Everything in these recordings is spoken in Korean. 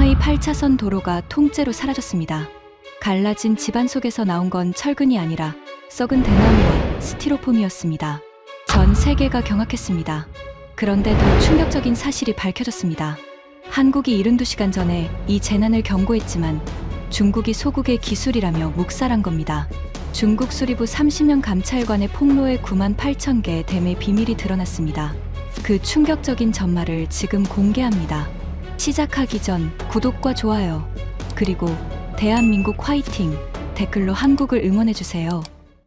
상하이 8차선 도로가 통째로 사라졌습니다. 갈라진 집안 속에서 나온 건 철근이 아니라 썩은 대나무와 스티로폼이었습니다. 전 세계가 경악했습니다. 그런데 더 충격적인 사실이 밝혀졌습니다. 한국이 72시간 전에 이 재난을 경고했지만 중국이 소국의 기술이라며 묵살한 겁니다. 중국 수리부 30년 감찰관의 폭로에 9만 8천 개의 댐의 비밀이 드러났습니다. 그 충격적인 전말을 지금 공개합니다. 시작하기 전 구독과 좋아요, 그리고 대한민국 화이팅 댓글로 한국을 응원해주세요.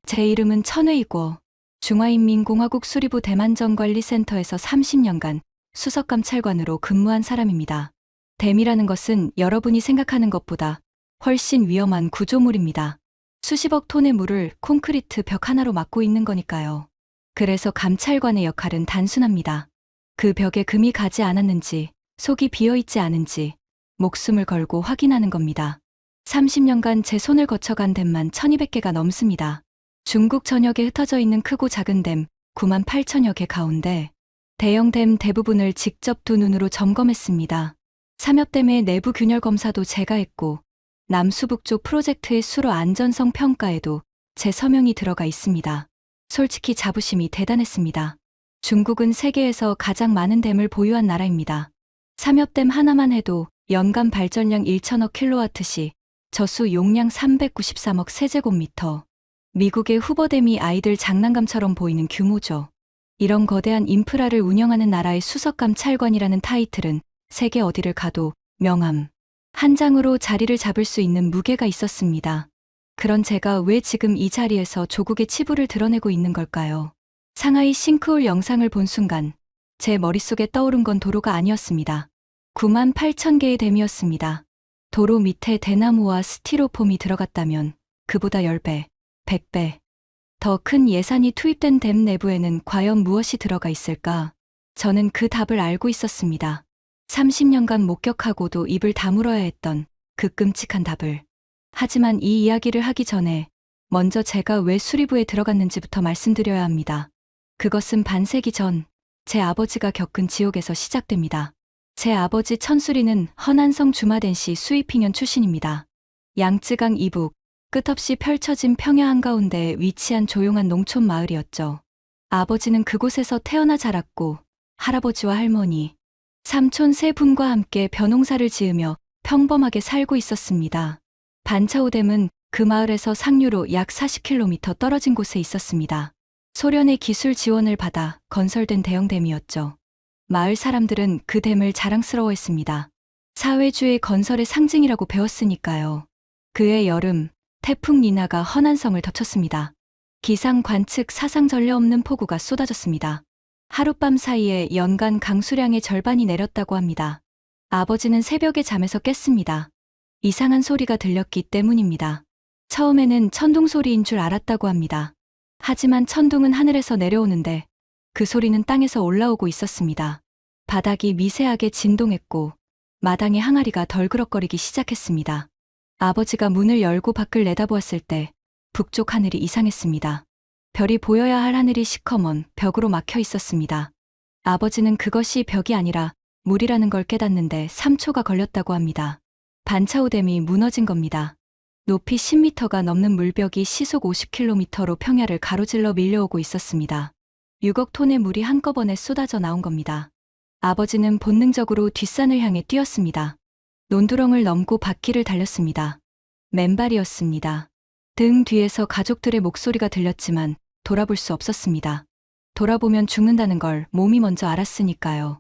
제 이름은 천회이고 중화인민공화국 수리부 대만정관리센터에서 30년간 수석감찰관으로 근무한 사람입니다. 댐이라는 것은 여러분이 생각하는 것보다 훨씬 위험한 구조물입니다. 수십억 톤의 물을 콘크리트 벽 하나로 막고 있는 거니까요. 그래서 감찰관의 역할은 단순합니다. 그 벽에 금이 가지 않았는지, 속이 비어있지 않은지 목숨을 걸고 확인하는 겁니다. 30년간 제 손을 거쳐간 댐만 1200개가 넘습니다. 중국 전역에 흩어져 있는 크고 작은 댐 9만 8천여 개 가운데 대형 댐 대부분을 직접 두 눈으로 점검했습니다. 삼엽댐의 내부 균열 검사도 제가 했고 남수북쪽 프로젝트의 수로 안전성 평가에도 제 서명이 들어가 있습니다. 솔직히 자부심이 대단했습니다. 중국은 세계에서 가장 많은 댐을 보유한 나라입니다. 삼엽댐 하나만 해도 연간 발전량 1천억 킬로와트시, 저수 용량 393억 세제곱미터. 미국의 후보댐이 아이들 장난감처럼 보이는 규모죠. 이런 거대한 인프라를 운영하는 나라의 수석감찰관이라는 타이틀은 세계 어디를 가도 명함 한 장으로 자리를 잡을 수 있는 무게가 있었습니다. 그런 제가 왜 지금 이 자리에서 조국의 치부를 드러내고 있는 걸까요? 상하이 싱크홀 영상을 본 순간 제 머릿속에 떠오른 건 도로가 아니었습니다. 9만 8천 개의 댐이었습니다. 도로 밑에 대나무와 스티로폼이 들어갔다면 그보다 10배, 100배 더 큰 예산이 투입된 댐 내부에는 과연 무엇이 들어가 있을까? 저는 그 답을 알고 있었습니다. 30년간 목격하고도 입을 다물어야 했던 그 끔찍한 답을. 하지만 이 이야기를 하기 전에 먼저 제가 왜 수리부에 들어갔는지부터 말씀드려야 합니다. 그것은 반세기 전 제 아버지가 겪은 지옥에서 시작됩니다. 제 아버지 천수리는 허난성 주마덴시 수입핑연 출신입니다. 양쯔강 이북, 끝없이 펼쳐진 평야 한가운데에 위치한 조용한 농촌 마을이었죠. 아버지는 그곳에서 태어나 자랐고 할아버지와 할머니, 삼촌 세 분과 함께 벼농사를 지으며 평범하게 살고 있었습니다. 반차오댐은 그 마을에서 상류로 약 40km 떨어진 곳에 있었습니다. 소련의 기술 지원을 받아 건설된 대형댐이었죠. 마을 사람들은 그 댐을 자랑스러워했습니다. 사회주의 건설의 상징이라고 배웠으니까요. 그해 여름, 태풍 니나가 허난성을 덮쳤습니다. 기상 관측 사상 전례 없는 폭우가 쏟아졌습니다. 하룻밤 사이에 연간 강수량의 절반이 내렸다고 합니다. 아버지는 새벽에 잠에서 깼습니다. 이상한 소리가 들렸기 때문입니다. 처음에는 천둥 소리인 줄 알았다고 합니다. 하지만 천둥은 하늘에서 내려오는데 그 소리는 땅에서 올라오고 있었습니다. 바닥이 미세하게 진동했고 마당의 항아리가 덜그럭거리기 시작했습니다. 아버지가 문을 열고 밖을 내다보았을 때 북쪽 하늘이 이상했습니다. 별이 보여야 할 하늘이 시커먼 벽으로 막혀 있었습니다. 아버지는 그것이 벽이 아니라 물이라는 걸 깨닫는데 3초가 걸렸다고 합니다. 반차오댐이 무너진 겁니다. 높이 10m가 넘는 물벽이 시속 50km로 평야를 가로질러 밀려오고 있었습니다. 6억 톤의 물이 한꺼번에 쏟아져 나온 겁니다. 아버지는 본능적으로 뒷산을 향해 뛰었습니다. 논두렁을 넘고 바퀴를 달렸습니다. 맨발이었습니다. 등 뒤에서 가족들의 목소리가 들렸지만 돌아볼 수 없었습니다. 돌아보면 죽는다는 걸 몸이 먼저 알았으니까요.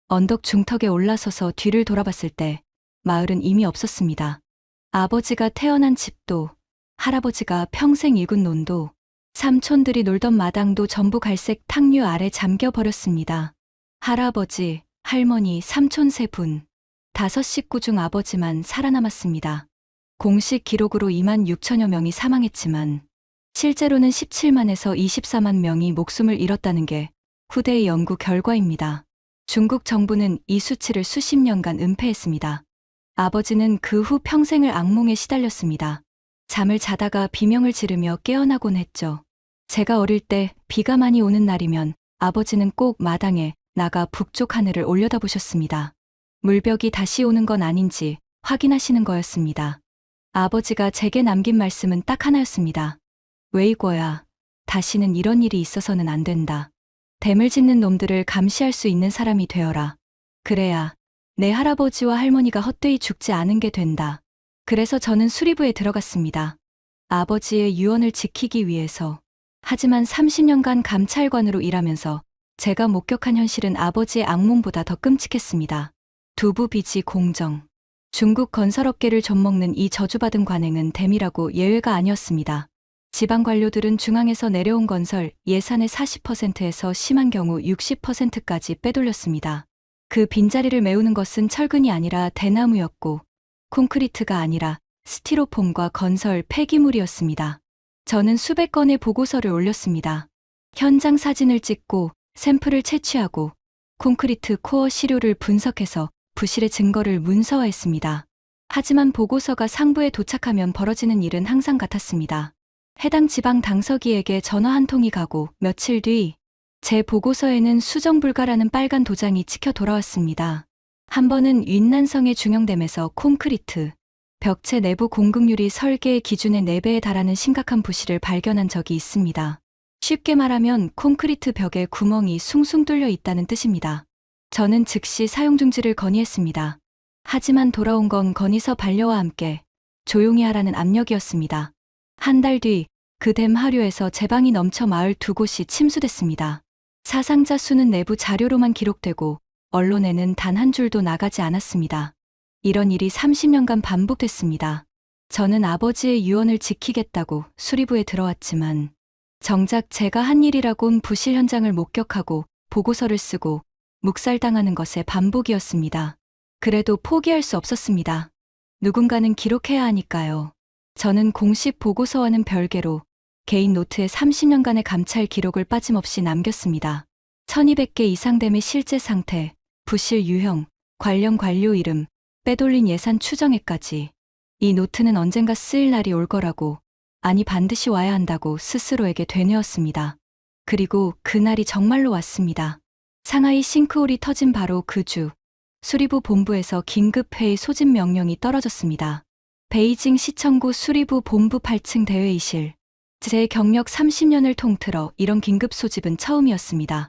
언덕 중턱에 올라서서 뒤를 돌아봤을 때 마을은 이미 없었습니다. 아버지가 태어난 집도, 할아버지가 평생 일군 논도, 삼촌들이 놀던 마당도 전부 갈색 탕류 아래 잠겨버렸습니다. 할아버지, 할머니, 삼촌 세 분, 5식구 중 아버지만 살아남았습니다. 공식 기록으로 2만 6천여 명이 사망했지만 실제로는 17만에서 24만 명이 목숨을 잃었다는 게 후대의 연구 결과입니다. 중국 정부는 이 수치를 수십 년간 은폐했습니다. 아버지는 그 후 평생을 악몽에 시달렸습니다. 잠을 자다가 비명을 지르며 깨어나곤 했죠. 제가 어릴 때 비가 많이 오는 날이면 아버지는 꼭 마당에 나가 북쪽 하늘을 올려다보셨습니다. 물벽이 다시 오는 건 아닌지 확인하시는 거였습니다. 아버지가 제게 남긴 말씀은 딱 하나였습니다. 웨이거야, 다시는 이런 일이 있어서는 안 된다. 댐을 짓는 놈들을 감시할 수 있는 사람이 되어라. 그래야 내 할아버지와 할머니가 헛되이 죽지 않은 게 된다. 그래서 저는 수리부에 들어갔습니다. 아버지의 유언을 지키기 위해서. 하지만 30년간 감찰관으로 일하면서 제가 목격한 현실은 아버지의 악몽보다 더 끔찍했습니다. 두부 비지 공정. 중국 건설업계를 좀먹는 이 저주받은 관행은 댐이라고 예외가 아니었습니다. 지방 관료들은 중앙에서 내려온 건설 예산의 40%에서 심한 경우 60%까지 빼돌렸습니다. 그 빈자리를 메우는 것은 철근이 아니라 대나무였고 콘크리트가 아니라 스티로폼과 건설 폐기물이었습니다. 저는 수백 건의 보고서를 올렸습니다. 현장 사진을 찍고 샘플을 채취하고 콘크리트 코어 시료를 분석해서 부실의 증거를 문서화했습니다. 하지만 보고서가 상부에 도착하면 벌어지는 일은 항상 같았습니다. 해당 지방 당서기에게 전화 한 통이 가고 며칠 뒤 제 보고서에는 수정 불가라는 빨간 도장이 찍혀 돌아왔습니다. 한 번은 윈난성의 중형댐에서 콘크리트, 벽체 내부 공급률이 설계의 기준의 4배에 달하는 심각한 부실을 발견한 적이 있습니다. 쉽게 말하면 콘크리트 벽에 구멍이 숭숭 뚫려 있다는 뜻입니다. 저는 즉시 사용 중지를 건의했습니다. 하지만 돌아온 건 건의서 반려와 함께 조용히 하라는 압력이었습니다. 한 달 뒤 그 댐 하류에서 제방이 넘쳐 마을 2곳이 침수됐습니다. 사상자 수는 내부 자료로만 기록되고 언론에는 단 한 줄도 나가지 않았습니다. 이런 일이 30년간 반복됐습니다. 저는 아버지의 유언을 지키겠다고 수리부에 들어왔지만 정작 제가 한 일이라곤 부실 현장을 목격하고 보고서를 쓰고 묵살당하는 것의 반복이었습니다. 그래도 포기할 수 없었습니다. 누군가는 기록해야 하니까요. 저는 공식 보고서와는 별개로 개인 노트에 30년간의 감찰 기록을 빠짐없이 남겼습니다. 1200개 이상 댐의 실제 상태, 부실 유형, 관련 관료 이름, 빼돌린 예산 추정액까지. 이 노트는 언젠가 쓰일 날이 올 거라고, 아니 반드시 와야 한다고 스스로에게 되뇌었습니다. 그리고 그날이 정말로 왔습니다. 상하이 싱크홀이 터진 바로 그 주, 수리부 본부에서 긴급회의 소집 명령이 떨어졌습니다. 베이징 시청구 수리부 본부 8층 대회의실. 제 경력 30년을 통틀어 이런 긴급 소집은 처음이었습니다.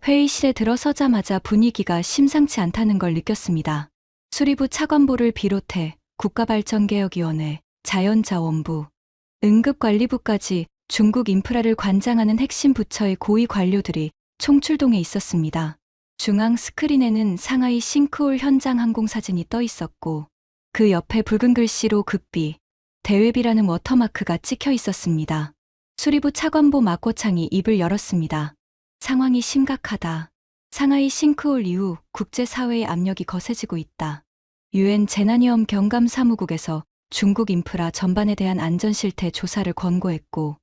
회의실에 들어서자마자 분위기가 심상치 않다는 걸 느꼈습니다. 수리부 차관보를 비롯해 국가발전개혁위원회, 자연자원부, 응급관리부까지 중국 인프라를 관장하는 핵심 부처의 고위 관료들이 총출동해 있었습니다. 중앙 스크린에는 상하이 싱크홀 현장 항공사진이 떠 있었고 그 옆에 붉은 글씨로 급비, 대회비라는 워터마크가 찍혀 있었습니다. 수리부 차관보 마코창이 입을 열었습니다. 상황이 심각하다. 상하이 싱크홀 이후 국제사회의 압력이 거세지고 있다. 유엔 재난위험 경감사무국에서 중국 인프라 전반에 대한 안전실태 조사를 권고했고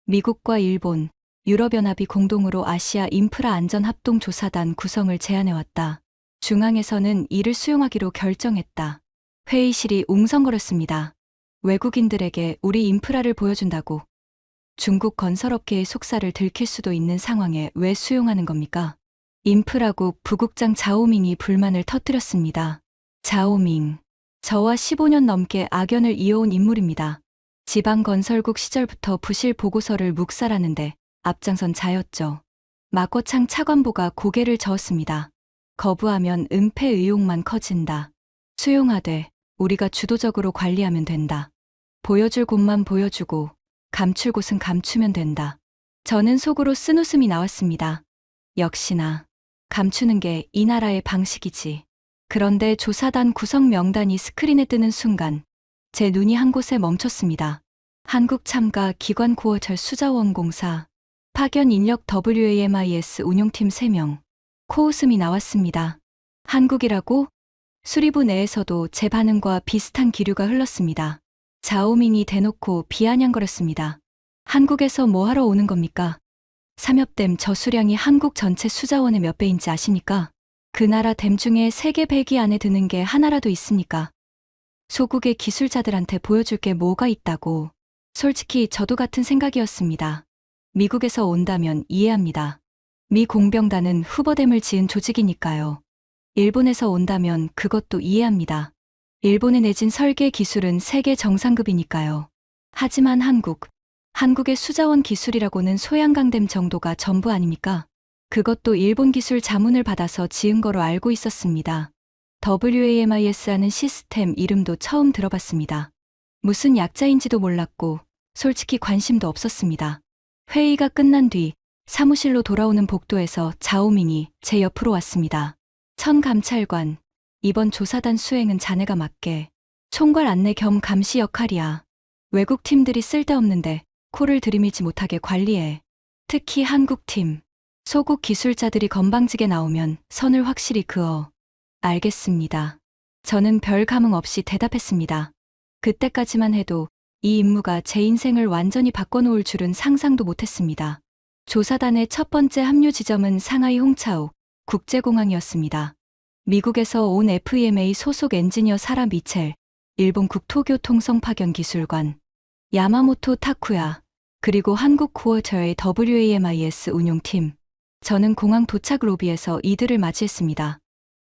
미국과 일본, 유럽연합이 공동으로 아시아 인프라 안전합동조사단 구성을 제안해왔다. 중앙에서는 이를 수용하기로 결정했다. 회의실이 웅성거렸습니다. 외국인들에게 우리 인프라를 보여준다고 중국 건설업계의 속살을 들킬 수도 있는 상황에 왜 수용하는 겁니까? 인프라국 부국장 자오밍이 불만을 터뜨렸습니다. 자오밍. 저와 15년 넘게 악연을 이어온 인물입니다. 지방건설국 시절부터 부실 보고서를 묵살하는데 앞장선 자였죠. 마코창 차관보가 고개를 저었습니다. 거부하면 은폐 의혹만 커진다. 수용하되 우리가 주도적으로 관리하면 된다. 보여줄 곳만 보여주고 감출 곳은 감추면 된다. 저는 속으로 쓴웃음이 나왔습니다. 역시나 감추는 게 이 나라의 방식이지. 그런데 조사단 구성 명단이 스크린에 뜨는 순간 제 눈이 한 곳에 멈췄습니다. 한국 참가 기관 코어 절수자원공사 파견 인력 WAMIS 운용팀 3명. 코웃음이 나왔습니다. 한국이라고? 수리부 내에서도 제 반응과 비슷한 기류가 흘렀습니다. 자오밍이 대놓고 비아냥거렸습니다. 한국에서 뭐 하러 오는 겁니까? 삼엽댐 저수량이 한국 전체 수자원의 몇 배인지 아십니까? 그 나라 댐 중에 세계 100위 안에 드는 게 하나라도 있습니까? 소국의 기술자들한테 보여줄 게 뭐가 있다고. 솔직히 저도 같은 생각이었습니다. 미국에서 온다면 이해합니다. 미 공병단은 후보댐을 지은 조직이니까요. 일본에서 온다면 그것도 이해합니다. 일본에 내진 설계 기술은 세계 정상급이니까요. 하지만 한국의 수자원 기술이라고는 소양강댐 정도가 전부 아닙니까? 그것도 일본 기술 자문을 받아서 지은 거로 알고 있었습니다. WAMIS라는 시스템 이름도 처음 들어봤습니다. 무슨 약자인지도 몰랐고 솔직히 관심도 없었습니다. 회의가 끝난 뒤 사무실로 돌아오는 복도에서 자오밍이 제 옆으로 왔습니다. 천 감찰관, 이번 조사단 수행은 자네가 맡게. 총괄 안내 겸 감시 역할이야. 외국 팀들이 쓸데없는데 코를 들이밀지 못하게 관리해. 특히 한국팀. 소국 기술자들이 건방지게 나오면 선을 확실히 그어. 알겠습니다. 저는 별 감흥 없이 대답했습니다. 그때까지만 해도 이 임무가 제 인생을 완전히 바꿔놓을 줄은 상상도 못했습니다. 조사단의 첫 번째 합류 지점은 상하이 홍차오 국제공항이었습니다. 미국에서 온 FEMA 소속 엔지니어 사라 미첼, 일본 국토교통성 파견 기술관, 야마모토 타쿠야, 그리고 한국 쿠어처의 WAMIS 운용팀. 저는 공항 도착 로비에서 이들을 맞이했습니다.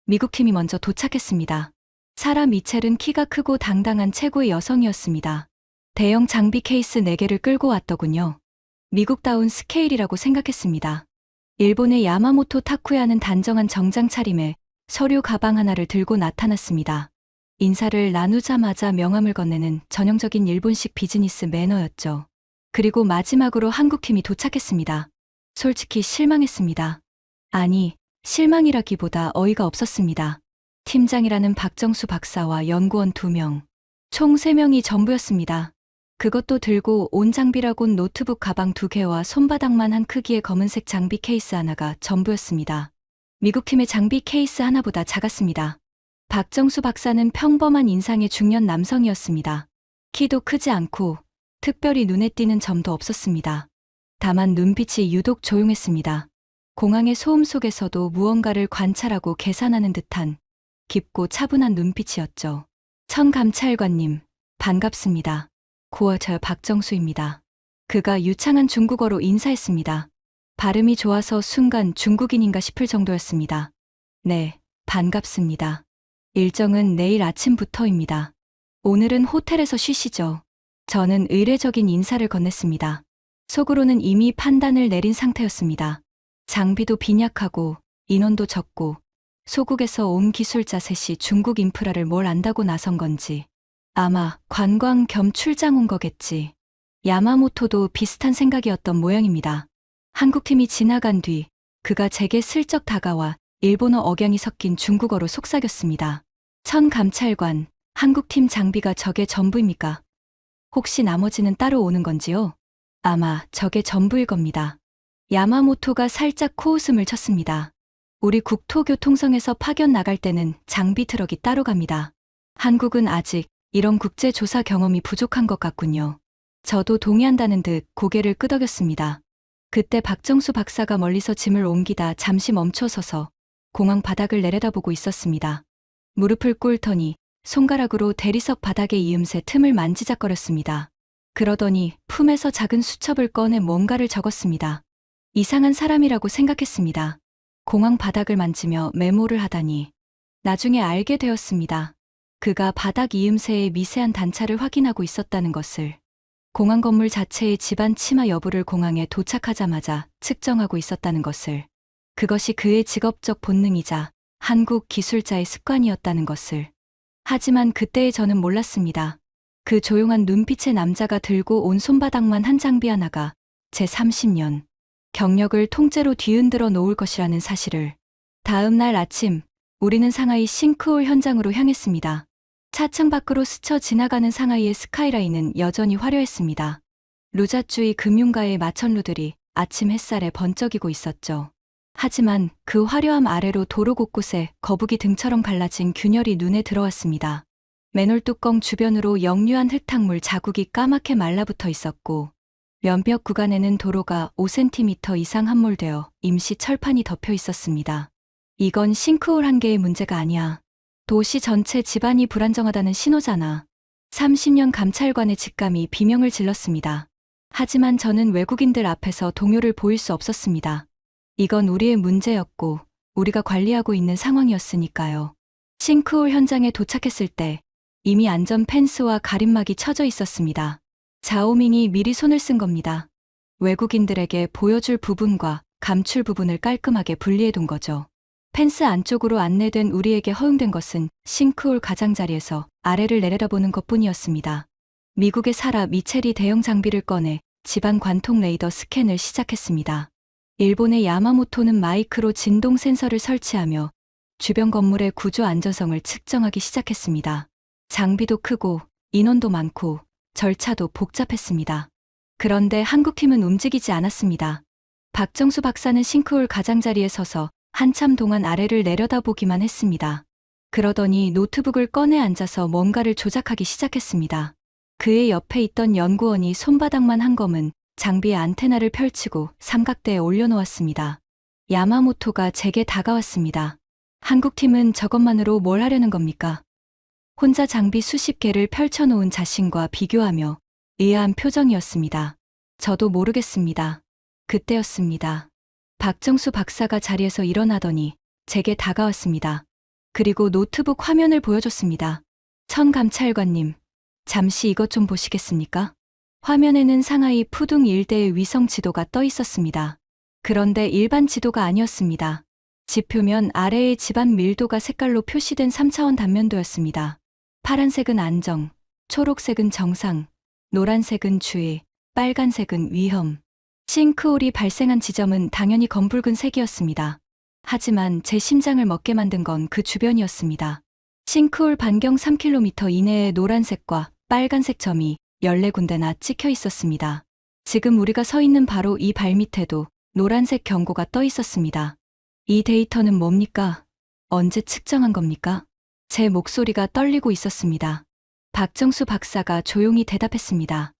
미국 팀이 먼저 도착했습니다. 사라 미첼은 키가 크고 당당한 최고의 여성이었습니다. 대형 장비 케이스 4개를 끌고 왔더군요. 미국다운 스케일이라고 생각했습니다. 일본의 야마모토 타쿠야는 단정한 정장 차림에 서류 가방 하나를 들고 나타났습니다. 인사를 나누자마자 명함을 건네는 전형적인 일본식 비즈니스 매너였죠. 그리고 마지막으로 한국팀이 도착했습니다. 솔직히 실망했습니다. 아니, 실망이라기보다 어이가 없었습니다. 팀장이라는 박정수 박사와 연구원 2명, 총 3명이 전부였습니다. 그것도 들고 온 장비라곤 노트북 가방 2개와 손바닥만 한 크기의 검은색 장비 케이스 하나가 전부였습니다. 미국 팀의 장비 케이스 하나보다 작았습니다. 박정수 박사는 평범한 인상의 중년 남성이었습니다. 키도 크지 않고 특별히 눈에 띄는 점도 없었습니다. 다만 눈빛이 유독 조용했습니다. 공항의 소음 속에서도 무언가를 관찰하고 계산하는 듯한 깊고 차분한 눈빛이었죠. 천 감찰관님, 반갑습니다. 저 박정수입니다. 그가 유창한 중국어로 인사했습니다. 발음이 좋아서 순간 중국인인가 싶을 정도였습니다. 네, 반갑습니다. 일정은 내일 아침부터입니다. 오늘은 호텔에서 쉬시죠. 저는 의례적인 인사를 건넸습니다. 속으로는 이미 판단을 내린 상태였습니다. 장비도 빈약하고 인원도 적고 소국에서 온 기술자 셋이 중국 인프라를 뭘 안다고 나선 건지 아마 관광 겸 출장 온 거겠지. 야마모토도 비슷한 생각이었던 모양입니다. 한국팀이 지나간 뒤 그가 제게 슬쩍 다가와 일본어 억양이 섞인 중국어로 속삭였습니다. 천 감찰관, 한국팀 장비가 저게 전부입니까? 혹시 나머지는 따로 오는 건지요? 아마 저게 전부일 겁니다. 야마모토가 살짝 코웃음을 쳤습니다. 우리 국토교통성에서 파견 나갈 때는 장비 트럭이 따로 갑니다. 한국은 아직 이런 국제조사 경험이 부족한 것 같군요. 저도 동의한다는 듯 고개를 끄덕였습니다. 그때 박정수 박사가 멀리서 짐을 옮기다 잠시 멈춰서서 공항 바닥을 내려다보고 있었습니다. 무릎을 꿇더니 손가락으로 대리석 바닥의 이음새 틈을 만지작거렸습니다. 그러더니 품에서 작은 수첩을 꺼내 뭔가를 적었습니다. 이상한 사람이라고 생각했습니다. 공항 바닥을 만지며 메모를 하다니. 나중에 알게 되었습니다. 그가 바닥 이음새의 미세한 단차를 확인하고 있었다는 것을. 공항 건물 자체의 집안 치마 여부를 공항에 도착하자마자 측정하고 있었다는 것을. 그것이 그의 직업적 본능이자 한국 기술자의 습관이었다는 것을. 하지만 그때의 저는 몰랐습니다. 그 조용한 눈빛의 남자가 들고 온 손바닥만 한 장비 하나가 제 30년 경력을 통째로 뒤흔들어 놓을 것이라는 사실을. 다음 날 아침, 우리는 상하이 싱크홀 현장으로 향했습니다. 차창 밖으로 스쳐 지나가는 상하이의 스카이라인은 여전히 화려했습니다. 루자주의 금융가의 마천루들이 아침 햇살에 번쩍이고 있었죠. 하지만 그 화려함 아래로 도로 곳곳에 거북이 등처럼 갈라진 균열이 눈에 들어왔습니다. 맨홀 뚜껑 주변으로 역류한 흙탕물 자국이 까맣게 말라붙어 있었고 몇몇 구간에는 도로가 5cm 이상 함몰되어 임시 철판이 덮여 있었습니다. 이건 싱크홀 한 개의 문제가 아니야. 도시 전체 집안이 불안정하다는 신호잖아. 30년 감찰관의 직감이 비명을 질렀습니다. 하지만 저는 외국인들 앞에서 동요를 보일 수 없었습니다. 이건 우리의 문제였고 우리가 관리하고 있는 상황이었으니까요. 싱크홀 현장에 도착했을 때 이미 안전 펜스와 가림막이 쳐져 있었습니다. 자오밍이 미리 손을 쓴 겁니다. 외국인들에게 보여줄 부분과 감출 부분을 깔끔하게 분리해둔 거죠. 펜스 안쪽으로 안내된 우리에게 허용된 것은 싱크홀 가장자리에서 아래를 내려다보는 것뿐이었습니다. 미국의 사라 미첼이 대형 장비를 꺼내 집안 관통 레이더 스캔을 시작했습니다. 일본의 야마모토는 마이크로 진동 센서를 설치하며 주변 건물의 구조 안전성을 측정하기 시작했습니다. 장비도 크고 인원도 많고 절차도 복잡했습니다. 그런데 한국팀은 움직이지 않았습니다. 박정수 박사는 싱크홀 가장자리에 서서 한참 동안 아래를 내려다보기만 했습니다. 그러더니 노트북을 꺼내 앉아서 뭔가를 조작하기 시작했습니다. 그의 옆에 있던 연구원이 손바닥만 한 검은 장비의 안테나를 펼치고 삼각대에 올려놓았습니다. 야마모토가 제게 다가왔습니다. 한국팀은 저것만으로 뭘 하려는 겁니까? 혼자 장비 수십 개를 펼쳐놓은 자신과 비교하며 의아한 표정이었습니다. 저도 모르겠습니다. 그때였습니다. 박정수 박사가 자리에서 일어나더니 제게 다가왔습니다. 그리고 노트북 화면을 보여줬습니다. 천감찰관님, 잠시 이것 좀 보시겠습니까? 화면에는 상하이 푸둥 일대의 위성 지도가 떠 있었습니다. 그런데 일반 지도가 아니었습니다. 지표면 아래의 집안 밀도가 색깔로 표시된 3차원 단면도였습니다. 파란색은 안정, 초록색은 정상, 노란색은 주의, 빨간색은 위험. 싱크홀이 발생한 지점은 당연히 검붉은 색이었습니다. 하지만 제 심장을 먹게 만든 건 그 주변이었습니다. 싱크홀 반경 3km 이내의 노란색과 빨간색 점이 14군데나 찍혀 있었습니다. 지금 우리가 서 있는 바로 이 발밑에도 노란색 경고가 떠 있었습니다. 이 데이터는 뭡니까? 언제 측정한 겁니까? 제 목소리가 떨리고 있었습니다. 박정수 박사가 조용히 대답했습니다.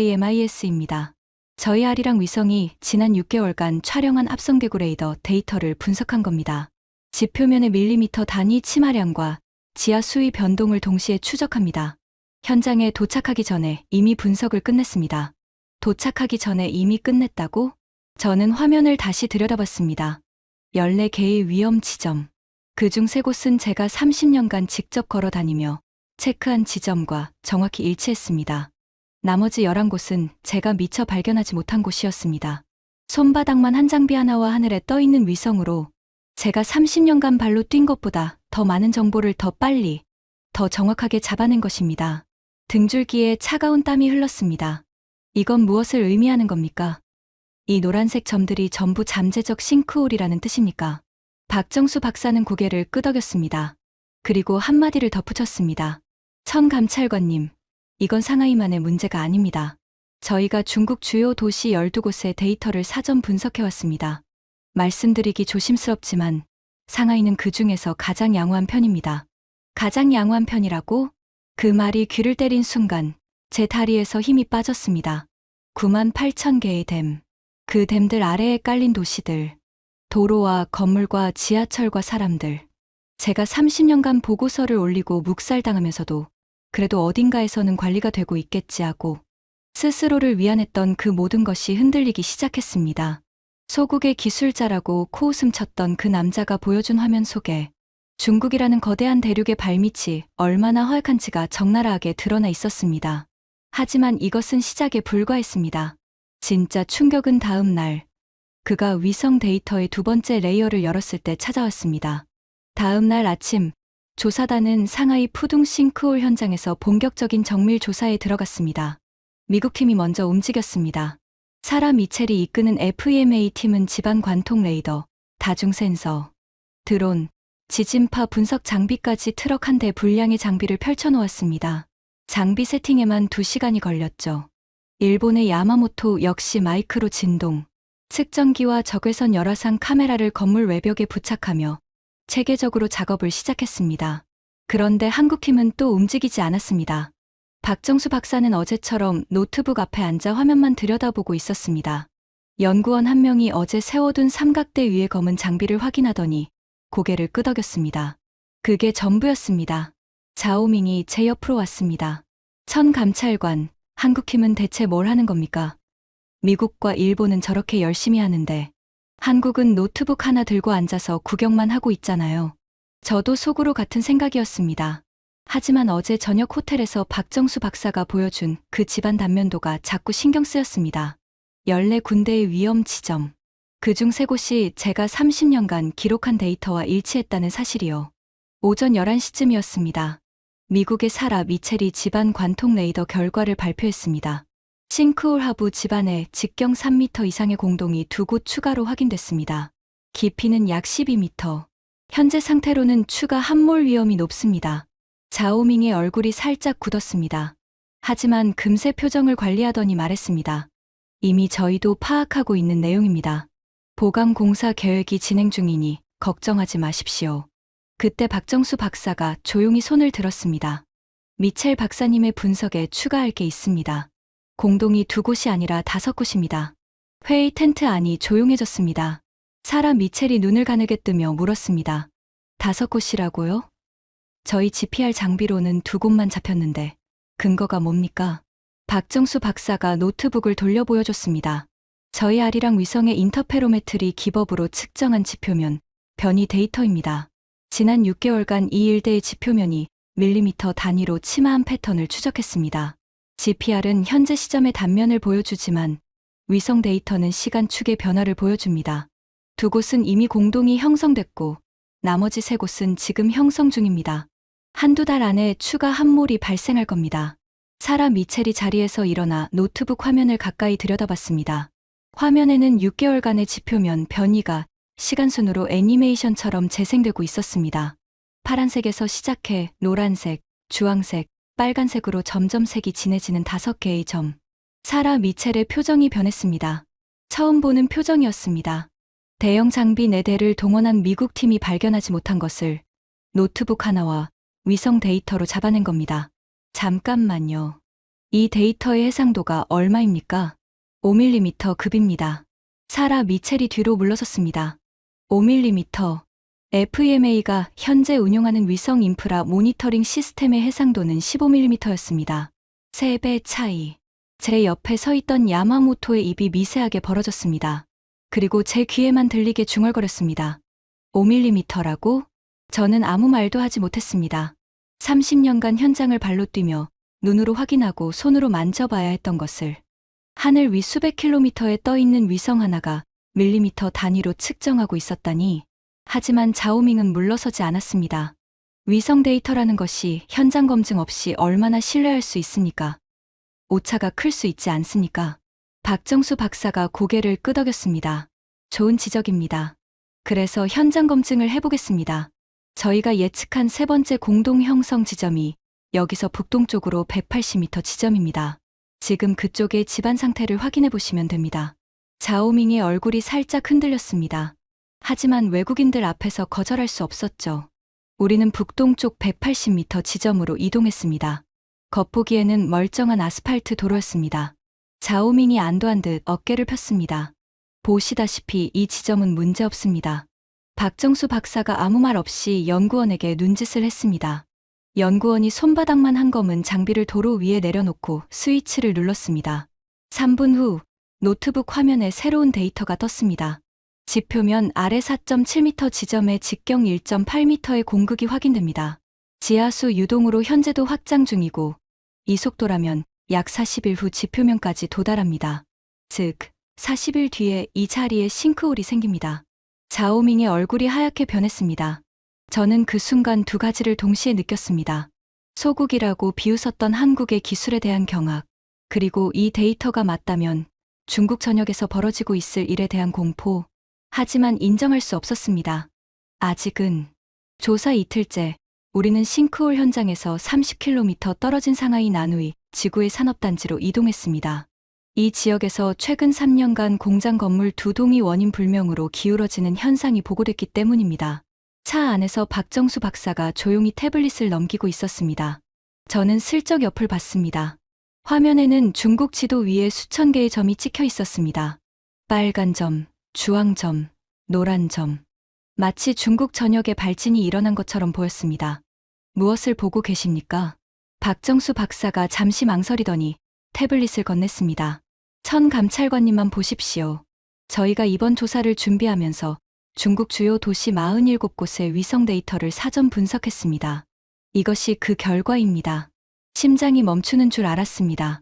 WAMIS입니다. 저희 아리랑 위성이 지난 6개월간 촬영한 합성개구 레이더 데이터를 분석한 겁니다. 지표면의 밀리미터 단위 치마량과 지하 수위 변동을 동시에 추적합니다. 현장에 도착하기 전에 이미 분석을 끝냈습니다. 도착하기 전에 이미 끝냈다고? 저는 화면을 다시 들여다봤습니다. 14개의 위험 지점. 그중 3곳은 제가 30년간 직접 걸어 다니며 체크한 지점과 정확히 일치했습니다. 나머지 11곳은 제가 미처 발견하지 못한 곳이었습니다. 손바닥만 한 장비 하나와 하늘에 떠 있는 위성으로 제가 30년간 발로 뛴 것보다 더 많은 정보를 더 빨리, 더 정확하게 잡아낸 것입니다. 등줄기에 차가운 땀이 흘렀습니다. 이건 무엇을 의미하는 겁니까? 이 노란색 점들이 전부 잠재적 싱크홀이라는 뜻입니까? 박정수 박사는 고개를 끄덕였습니다. 그리고 한마디를 덧붙였습니다. 천감찰관님, 이건 상하이만의 문제가 아닙니다. 저희가 중국 주요 도시 12곳의 데이터를 사전 분석해왔습니다. 말씀드리기 조심스럽지만 상하이는 그 중에서 가장 양호한 편입니다. 가장 양호한 편이라고? 그 말이 귀를 때린 순간 제 다리에서 힘이 빠졌습니다. 98,000개의 댐, 그 댐들 아래에 깔린 도시들, 도로와 건물과 지하철과 사람들. 제가 30년간 보고서를 올리고 묵살당하면서도 그래도 어딘가에서는 관리가 되고 있겠지 하고 스스로를 위안했던 그 모든 것이 흔들리기 시작했습니다. 소국의 기술자라고 코웃음 쳤던 그 남자가 보여준 화면 속에 중국이라는 거대한 대륙의 발밑이 얼마나 허약한지가 적나라하게 드러나 있었습니다. 하지만 이것은 시작에 불과했습니다. 진짜 충격은 다음 날, 그가 위성 데이터의 2번째 레이어를 열었을 때 찾아왔습니다. 다음 날 아침, 조사단은 상하이 푸둥 싱크홀 현장에서 본격적인 정밀 조사에 들어갔습니다. 미국 팀이 먼저 움직였습니다. 사라 미첼이 이끄는 FEMA 팀은 집안 관통 레이더, 다중 센서, 드론, 지진파 분석 장비까지 트럭 한 대 분량의 장비를 펼쳐놓았습니다. 장비 세팅에만 2시간이 걸렸죠. 일본의 야마모토 역시 마이크로 진동, 측정기와 적외선 열화상 카메라를 건물 외벽에 부착하며 체계적으로 작업을 시작했습니다. 그런데 한국팀은 또 움직이지 않았습니다. 박정수 박사는 어제처럼 노트북 앞에 앉아 화면만 들여다보고 있었습니다. 연구원 한 명이 어제 세워둔 삼각대 위의 검은 장비를 확인하더니 고개를 끄덕였습니다. 그게 전부였습니다. 자오밍이 제 옆으로 왔습니다. 천감찰관, 한국팀은 대체 뭘 하는 겁니까? 미국과 일본은 저렇게 열심히 하는데 한국은 노트북 하나 들고 앉아서 구경만 하고 있잖아요. 저도 속으로 같은 생각이었습니다. 하지만 어제 저녁 호텔에서 박정수 박사가 보여준 그 집안 단면도가 자꾸 신경 쓰였습니다. 14군데의 위험 지점. 그중 3곳이 제가 30년간 기록한 데이터와 일치했다는 사실이요. 오전 11시쯤이었습니다. 미국의 사라 미첼이 집안 관통 레이더 결과를 발표했습니다. 싱크홀 하부 집안에 직경 3m 이상의 공동이 2곳 추가로 확인됐습니다. 깊이는 약 12m. 현재 상태로는 추가 함몰 위험이 높습니다. 자오밍의 얼굴이 살짝 굳었습니다. 하지만 금세 표정을 관리하더니 말했습니다. 이미 저희도 파악하고 있는 내용입니다. 보강 공사 계획이 진행 중이니 걱정하지 마십시오. 그때 박정수 박사가 조용히 손을 들었습니다. 미첼 박사님의 분석에 추가할 게 있습니다. 공동이 2곳이 아니라 5곳입니다. 회의 텐트 안이 조용해졌습니다. 사라 미첼이 눈을 가늘게 뜨며 물었습니다. 5곳이라고요? 저희 GPR 장비로는 2곳만 잡혔는데 근거가 뭡니까? 박정수 박사가 노트북을 돌려 보여줬습니다. 저희 아리랑 위성의 인터페로메트리 기법으로 측정한 지표면 변이 데이터입니다. 지난 6개월간 이 일대의 지표면이 밀리미터 단위로 침하한 패턴을 추적했습니다. GPR은 현재 시점의 단면을 보여주지만 위성 데이터는 시간축의 변화를 보여줍니다. 2곳은 이미 공동이 형성됐고 나머지 3곳은 지금 형성 중입니다. 한두 달 안에 추가 함몰이 발생할 겁니다. 사라 미첼이 자리에서 일어나 노트북 화면을 가까이 들여다봤습니다. 화면에는 6개월간의 지표면 변이가 시간순으로 애니메이션처럼 재생되고 있었습니다. 파란색에서 시작해 노란색, 주황색, 빨간색으로 점점 색이 진해지는 5개의 점. 사라 미첼의 표정이 변했습니다. 처음 보는 표정이었습니다. 대형 장비 4대를 동원한 미국 팀이 발견하지 못한 것을 노트북 하나와 위성 데이터로 잡아낸 겁니다. 잠깐만요. 이 데이터의 해상도가 얼마입니까? 5mm 급입니다. 사라 미첼이 뒤로 물러섰습니다. 5mm. FEMA가 현재 운용하는 위성 인프라 모니터링 시스템의 해상도는 15mm였습니다. 3배 차이. 제 옆에 서 있던 야마모토의 입이 미세하게 벌어졌습니다. 그리고 제 귀에만 들리게 중얼거렸습니다. 5mm라고? 저는 아무 말도 하지 못했습니다. 30년간 현장을 발로 뛰며 눈으로 확인하고 손으로 만져봐야 했던 것을 하늘 위 수백 킬로미터에 떠있는 위성 하나가 밀리미터 단위로 측정하고 있었다니. 하지만 자오밍은 물러서지 않았습니다. 위성 데이터라는 것이 현장 검증 없이 얼마나 신뢰할 수 있습니까? 오차가 클 수 있지 않습니까? 박정수 박사가 고개를 끄덕였습니다. 좋은 지적입니다. 그래서 현장 검증을 해보겠습니다. 저희가 예측한 3번째 공동 형성 지점이 여기서 북동쪽으로 180m 지점입니다. 지금 그쪽의 집안 상태를 확인해 보시면 됩니다. 자오밍의 얼굴이 살짝 흔들렸습니다. 하지만 외국인들 앞에서 거절할 수 없었죠. 우리는 북동쪽 180m 지점으로 이동했습니다. 겉보기에는 멀쩡한 아스팔트 도로였습니다. 자오밍이 안도한 듯 어깨를 폈습니다. 보시다시피 이 지점은 문제없습니다. 박정수 박사가 아무 말 없이 연구원에게 눈짓을 했습니다. 연구원이 손바닥만 한 검은 장비를 도로 위에 내려놓고 스위치를 눌렀습니다. 3분 후 노트북 화면에 새로운 데이터가 떴습니다. 지표면 아래 4.7m 지점에 직경 1.8m의 공극이 확인됩니다. 지하수 유동으로 현재도 확장 중이고 이 속도라면 약 40일 후 지표면까지 도달합니다. 즉 40일 뒤에 이 자리에 싱크홀이 생깁니다. 자오밍의 얼굴이 하얗게 변했습니다. 저는 그 순간 2가지를 동시에 느꼈습니다. 소국이라고 비웃었던 한국의 기술에 대한 경악, 그리고 이 데이터가 맞다면 중국 전역에서 벌어지고 있을 일에 대한 공포. 하지만 인정할 수 없었습니다. 아직은. 조사 이틀째, 우리는 싱크홀 현장에서 30km 떨어진 상하이 나누이 지구의 산업단지로 이동했습니다. 이 지역에서 최근 3년간 공장 건물 2동이 원인 불명으로 기울어지는 현상이 보고됐기 때문입니다. 차 안에서 박정수 박사가 조용히 태블릿을 넘기고 있었습니다. 저는 슬쩍 옆을 봤습니다. 화면에는 중국 지도 위에 수천 개의 점이 찍혀 있었습니다. 빨간 점, 주황 점, 노란 점. 마치 중국 전역에 발진이 일어난 것처럼 보였습니다. 무엇을 보고 계십니까? 박정수 박사가 잠시 망설이더니 태블릿을 건넸습니다. 천 감찰관님만 보십시오. 저희가 이번 조사를 준비하면서 중국 주요 도시 47곳의 위성 데이터를 사전 분석했습니다. 이것이 그 결과입니다. 심장이 멈추는 줄 알았습니다.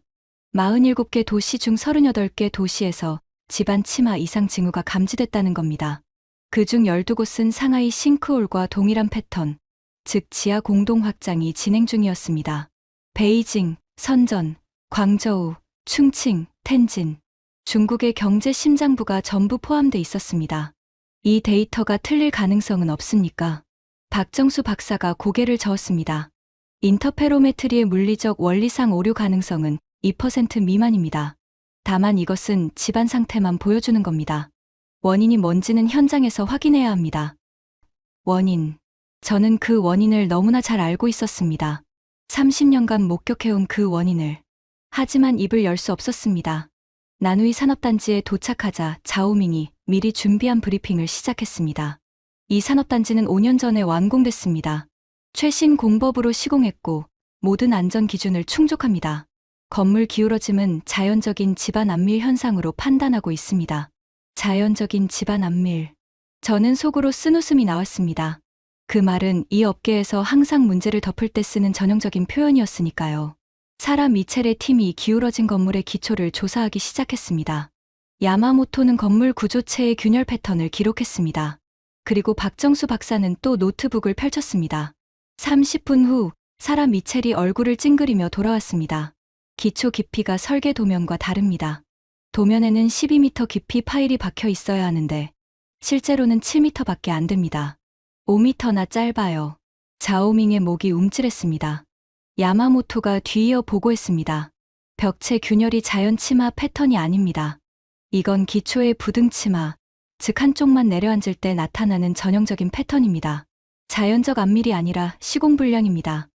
47개 도시 중 38개 도시에서 집안 치마 이상 징후가 감지됐다는 겁니다. 그중 12곳은 상하이 싱크홀과 동일한 패턴, 즉 지하 공동 확장이 진행 중이었습니다. 베이징, 선전, 광저우, 충칭, 텐진, 중국의 경제 심장부가 전부 포함돼 있었습니다. 이 데이터가 틀릴 가능성은 없습니까? 박정수 박사가 고개를 저었습니다. 인터페로메트리의 물리적 원리상 오류 가능성은 2% 미만입니다. 다만 이것은 집안 상태만 보여주는 겁니다. 원인이 뭔지는 현장에서 확인해야 합니다. 원인. 저는 그 원인을 너무나 잘 알고 있었습니다. 30년간 목격해온 그 원인을. 하지만 입을 열 수 없었습니다. 나누이 산업단지에 도착하자 자오밍이 미리 준비한 브리핑을 시작했습니다. 이 산업단지는 5년 전에 완공됐습니다. 최신 공법으로 시공했고 모든 안전 기준을 충족합니다. 건물 기울어짐은 자연적인 집안 안밀 현상으로 판단하고 있습니다. 자연적인 집안 안밀. 저는 속으로 쓴웃음이 나왔습니다. 그 말은 이 업계에서 항상 문제를 덮을 때 쓰는 전형적인 표현이었으니까요. 사라 미첼의 팀이 기울어진 건물의 기초를 조사하기 시작했습니다. 야마모토는 건물 구조체의 균열 패턴을 기록했습니다. 그리고 박정수 박사는 또 노트북을 펼쳤습니다. 30분 후 사라 미첼이 얼굴을 찡그리며 돌아왔습니다. 기초 깊이가 설계 도면과 다릅니다. 도면에는 12m 깊이 파일이 박혀 있어야 하는데 실제로는 7m밖에 안 됩니다. 5m나 짧아요. 자오밍의 목이 움찔했습니다. 야마모토가 뒤이어 보고했습니다. 벽체 균열이 자연 치마 패턴이 아닙니다. 이건 기초의 부등치마, 즉 한쪽만 내려앉을 때 나타나는 전형적인 패턴입니다. 자연적 안밀이 아니라 시공불량입니다.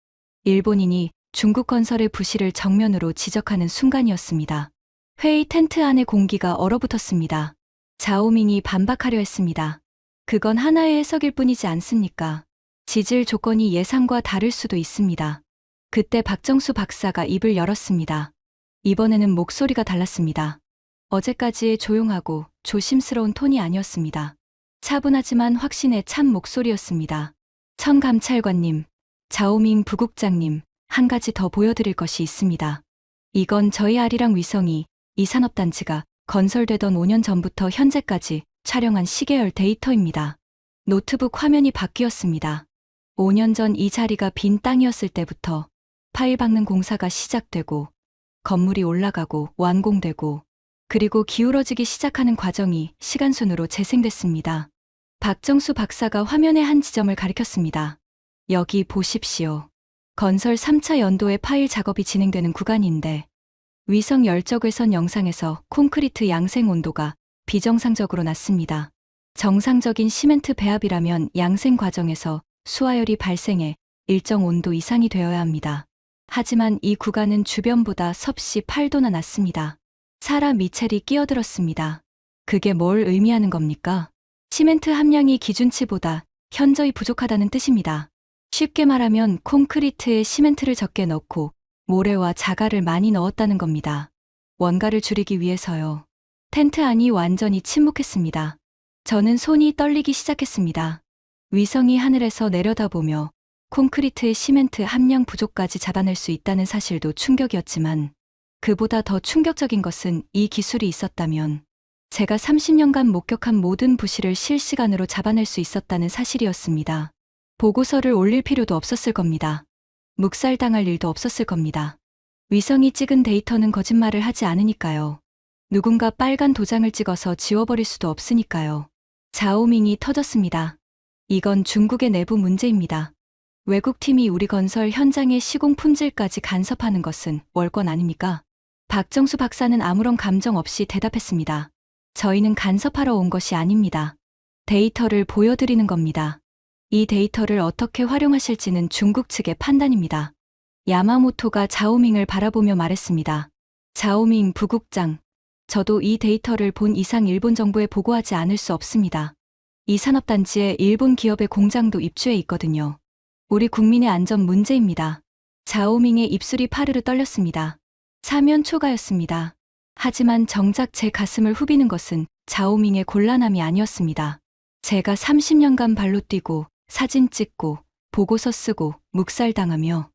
일본인이 중국 건설의 부실을 정면으로 지적하는 순간이었습니다. 회의 텐트 안의 공기가 얼어붙었습니다. 자오밍이 반박하려 했습니다. 그건 하나의 해석일 뿐이지 않습니까? 지질 조건이 예상과 다를 수도 있습니다. 그때 박정수 박사가 입을 열었습니다. 이번에는 목소리가 달랐습니다. 어제까지의 조용하고 조심스러운 톤이 아니었습니다. 차분하지만 확신에 찬 목소리였습니다. 청감찰관님, 자오밍 부국장님, 한 가지 더 보여드릴 것이 있습니다. 이건 저희 아리랑 위성이 이 산업단지가 건설되던 5년 전부터 현재까지 촬영한 시계열 데이터입니다. 노트북 화면이 바뀌었습니다. 5년 전 이 자리가 빈 땅이었을 때부터 파일 박는 공사가 시작되고 건물이 올라가고 완공되고 그리고 기울어지기 시작하는 과정이 시간순으로 재생됐습니다. 박정수 박사가 화면의 한 지점을 가리켰습니다. 여기 보십시오. 건설 3차 연도의 파일 작업이 진행되는 구간인데 위성 열적외선 영상에서 콘크리트 양생 온도가 비정상적으로 낮습니다. 정상적인 시멘트 배합이라면 양생 과정에서 수화열이 발생해 일정 온도 이상이 되어야 합니다. 하지만 이 구간은 주변보다 섭씨 8도나 낮습니다. 사라 미첼이 끼어들었습니다. 그게 뭘 의미하는 겁니까? 시멘트 함량이 기준치보다 현저히 부족하다는 뜻입니다. 쉽게 말하면 콘크리트에 시멘트를 적게 넣고 모래와 자갈을 많이 넣었다는 겁니다. 원가를 줄이기 위해서요. 텐트 안이 완전히 침묵했습니다. 저는 손이 떨리기 시작했습니다. 위성이 하늘에서 내려다보며 콘크리트의 시멘트 함량 부족까지 잡아낼 수 있다는 사실도 충격이었지만 그보다 더 충격적인 것은 이 기술이 있었다면 제가 30년간 목격한 모든 부실을 실시간으로 잡아낼 수 있었다는 사실이었습니다. 보고서를 올릴 필요도 없었을 겁니다. 묵살당할 일도 없었을 겁니다. 위성이 찍은 데이터는 거짓말을 하지 않으니까요. 누군가 빨간 도장을 찍어서 지워버릴 수도 없으니까요. 자오밍이 터졌습니다. 이건 중국의 내부 문제입니다. 외국팀이 우리 건설 현장의 시공 품질까지 간섭하는 것은 월권 아닙니까? 박정수 박사는 아무런 감정 없이 대답했습니다. 저희는 간섭하러 온 것이 아닙니다. 데이터를 보여드리는 겁니다. 이 데이터를 어떻게 활용하실지는 중국 측의 판단입니다. 야마모토가 자오밍을 바라보며 말했습니다. 자오밍 부국장, 저도 이 데이터를 본 이상 일본 정부에 보고하지 않을 수 없습니다. 이 산업단지에 일본 기업의 공장도 입주해 있거든요. 우리 국민의 안전 문제입니다. 자오밍의 입술이 파르르 떨렸습니다. 사면 초가였습니다. 하지만 정작 제 가슴을 후비는 것은 자오밍의 곤란함이 아니었습니다. 제가 30년간 발로 뛰고 사진 찍고 보고서 쓰고 묵살당하며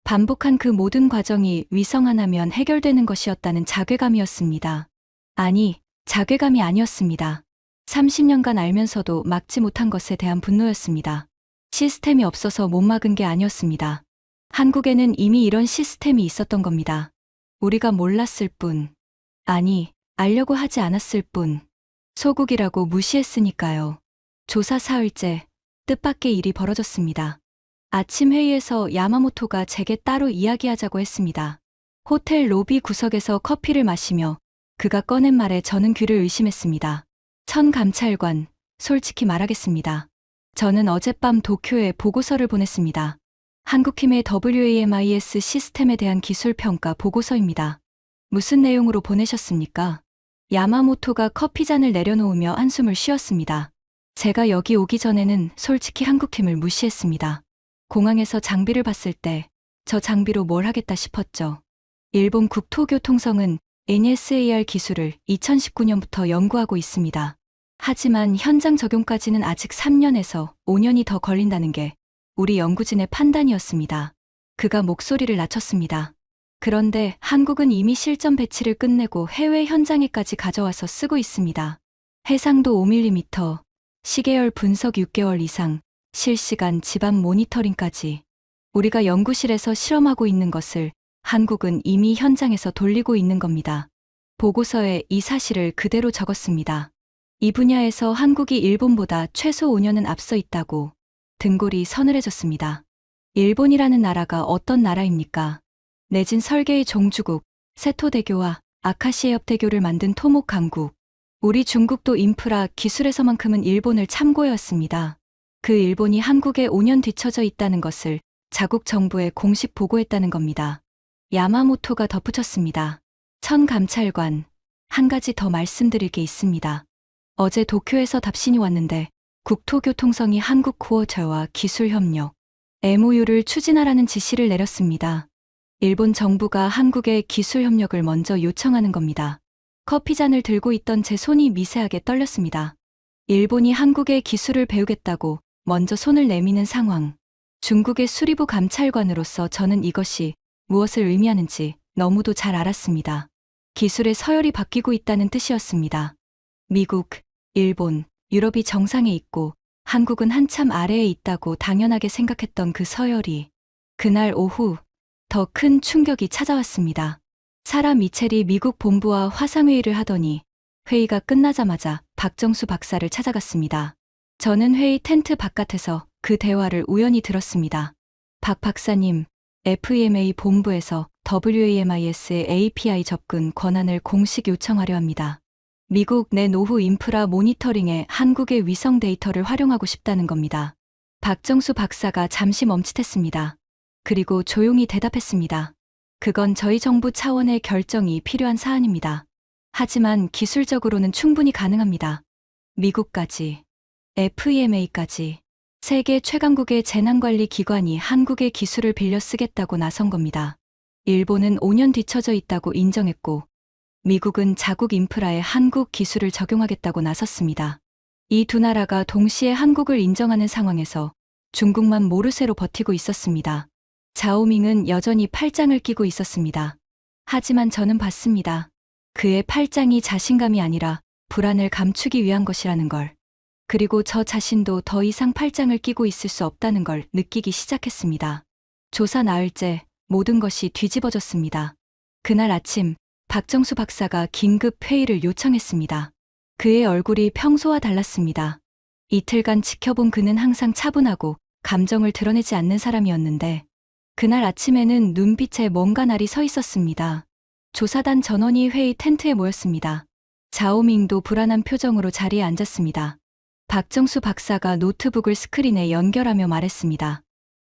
반복한 그 모든 과정이 위성 하나면 해결되는 것이었다는 자괴감이었습니다. 아니, 자괴감이 아니었습니다. 30년간 알면서도 막지 못한 것에 대한 분노였습니다. 시스템이 없어서 못 막은 게 아니었습니다. 한국에는 이미 이런 시스템이 있었던 겁니다. 우리가 몰랐을 뿐, 아니, 알려고 하지 않았을 뿐, 소국이라고 무시했으니까요. 조사 사흘째, 뜻밖의 일이 벌어졌습니다. 아침 회의에서 야마모토가 제게 따로 이야기하자고 했습니다. 호텔 로비 구석에서 커피를 마시며 그가 꺼낸 말에 저는 귀를 의심했습니다. 천감찰관, 솔직히 말하겠습니다. 저는 어젯밤 도쿄에 보고서를 보냈습니다. 한국힘의 WAMIS 시스템에 대한 기술평가 보고서입니다. 무슨 내용으로 보내셨습니까? 야마모토가 커피잔을 내려놓으며 한숨을 쉬었습니다. 제가 여기 오기 전에는 솔직히 한국힘을 무시했습니다. 공항에서 장비를 봤을 때 저 장비로 뭘 하겠다 싶었죠. 일본 국토교통성은 NSAR 기술을 2019년부터 연구하고 있습니다. 하지만 현장 적용까지는 아직 3년에서 5년이 더 걸린다는 게 우리 연구진의 판단이었습니다. 그가 목소리를 낮췄습니다. 그런데 한국은 이미 실전 배치를 끝내고 해외 현장에까지 가져와서 쓰고 있습니다. 해상도 5mm, 시계열 분석 6개월 이상, 실시간 집안 모니터링까지. 우리가 연구실에서 실험하고 있는 것을 한국은 이미 현장에서 돌리고 있는 겁니다. 보고서에 이 사실을 그대로 적었습니다. 이 분야에서 한국이 일본보다 최소 5년은 앞서 있다고 등골이 서늘해졌습니다. 일본이라는 나라가 어떤 나라입니까? 내진 설계의 종주국, 세토대교와 아카시에협대교를 만든 토목 강국. 우리 중국도 인프라 기술에서만큼은 일본을 참고해왔습니다. 그 일본이 한국에 5년 뒤처져 있다는 것을 자국 정부에 공식 보고했다는 겁니다. 야마모토가 덧붙였습니다. 천감찰관, 한 가지 더 말씀드릴 게 있습니다. 어제 도쿄에서 답신이 왔는데 국토교통성이 한국 코어처와 기술협력, MOU를 추진하라는 지시를 내렸습니다. 일본 정부가 한국의 기술협력을 먼저 요청하는 겁니다. 커피잔을 들고 있던 제 손이 미세하게 떨렸습니다. 일본이 한국의 기술을 배우겠다고 먼저 손을 내미는 상황. 중국의 수리부 감찰관으로서 저는 이것이 무엇을 의미하는지 너무도 잘 알았습니다. 기술의 서열이 바뀌고 있다는 뜻이었습니다. 미국, 일본, 유럽이 정상에 있고 한국은 한참 아래에 있다고 당연하게 생각했던 그 서열이 그날 오후 더 큰 충격이 찾아왔습니다. 사라 미첼이 미국 본부와 화상회의를 하더니 회의가 끝나자마자 박정수 박사를 찾아갔습니다. 저는 회의 텐트 바깥에서 그 대화를 우연히 들었습니다. 박 박사님, FEMA 본부에서 WAMIS의 API 접근 권한을 공식 요청하려 합니다. 미국 내 노후 인프라 모니터링에 한국의 위성 데이터를 활용하고 싶다는 겁니다. 박정수 박사가 잠시 멈칫했습니다. 그리고 조용히 대답했습니다. 그건 저희 정부 차원의 결정이 필요한 사안입니다. 하지만 기술적으로는 충분히 가능합니다. 미국까지, FEMA까지, 세계 최강국의 재난관리 기관이 한국의 기술을 빌려 쓰겠다고 나선 겁니다. 일본은 5년 뒤처져 있다고 인정했고, 미국은 자국 인프라에 한국 기술을 적용하겠다고 나섰습니다. 이 두 나라가 동시에 한국을 인정하는 상황에서 중국만 모르쇠로 버티고 있었습니다. 자오밍은 여전히 팔짱을 끼고 있었습니다. 하지만 저는 봤습니다. 그의 팔짱이 자신감이 아니라 불안을 감추기 위한 것이라는 걸. 그리고 저 자신도 더 이상 팔짱을 끼고 있을 수 없다는 걸 느끼기 시작했습니다. 조사 나흘째 모든 것이 뒤집어졌습니다. 그날 아침 박정수 박사가 긴급 회의를 요청했습니다. 그의 얼굴이 평소와 달랐습니다. 이틀간 지켜본 그는 항상 차분하고 감정을 드러내지 않는 사람이었는데 그날 아침에는 눈빛에 뭔가 날이 서 있었습니다. 조사단 전원이 회의 텐트에 모였습니다. 자오밍도 불안한 표정으로 자리에 앉았습니다. 박정수 박사가 노트북을 스크린에 연결하며 말했습니다.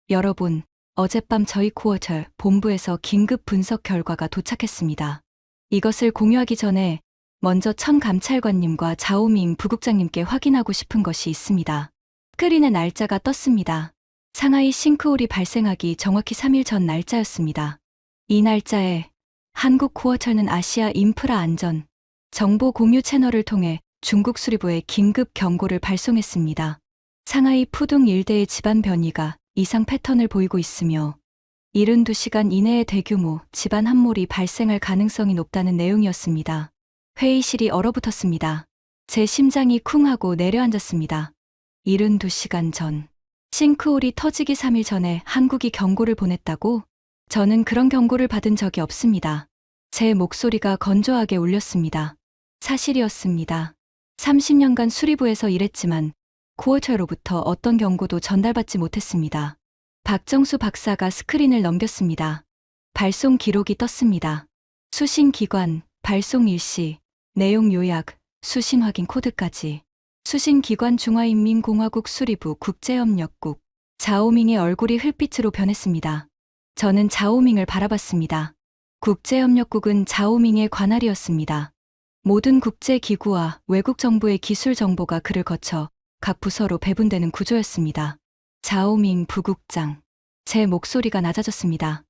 여러분, 어젯밤 저희 코어철 본부에서 긴급 분석 결과가 도착했습니다. 이것을 공유하기 전에 먼저 천 감찰관님과 자오밍 부국장님께 확인하고 싶은 것이 있습니다. 스크린에 날짜가 떴습니다. 상하이 싱크홀이 발생하기 정확히 3일 전 날짜였습니다. 이 날짜에 한국 코어철은 아시아 인프라 안전 정보 공유 채널을 통해 중국 수리부에 긴급 경고를 발송했습니다. 상하이 푸둥 일대의 집안 변이가 이상 패턴을 보이고 있으며 72시간 이내에 대규모 집안 함몰이 발생할 가능성이 높다는 내용이었습니다. 회의실이 얼어붙었습니다. 제 심장이 쿵 하고 내려앉았습니다. 72시간 전. 싱크홀이 터지기 3일 전에 한국이 경고를 보냈다고? 저는 그런 경고를 받은 적이 없습니다. 제 목소리가 건조하게 울렸습니다. 사실이었습니다. 30년간 수리부에서 일했지만 코어체로부터 어떤 경고도 전달받지 못했습니다. 박정수 박사가 스크린을 넘겼습니다. 발송 기록이 떴습니다. 수신 기관, 발송 일시, 내용 요약, 수신 확인 코드까지. 수신 기관 중화인민공화국 수리부 국제협력국. 자오밍의 얼굴이 흙빛으로 변했습니다. 저는 자오밍을 바라봤습니다. 국제협력국은 자오밍의 관할이었습니다. 모든 국제기구와 외국 정부의 기술 정보가 그를 거쳐 각 부서로 배분되는 구조였습니다. 자오밍 부국장. 제 목소리가 낮아졌습니다.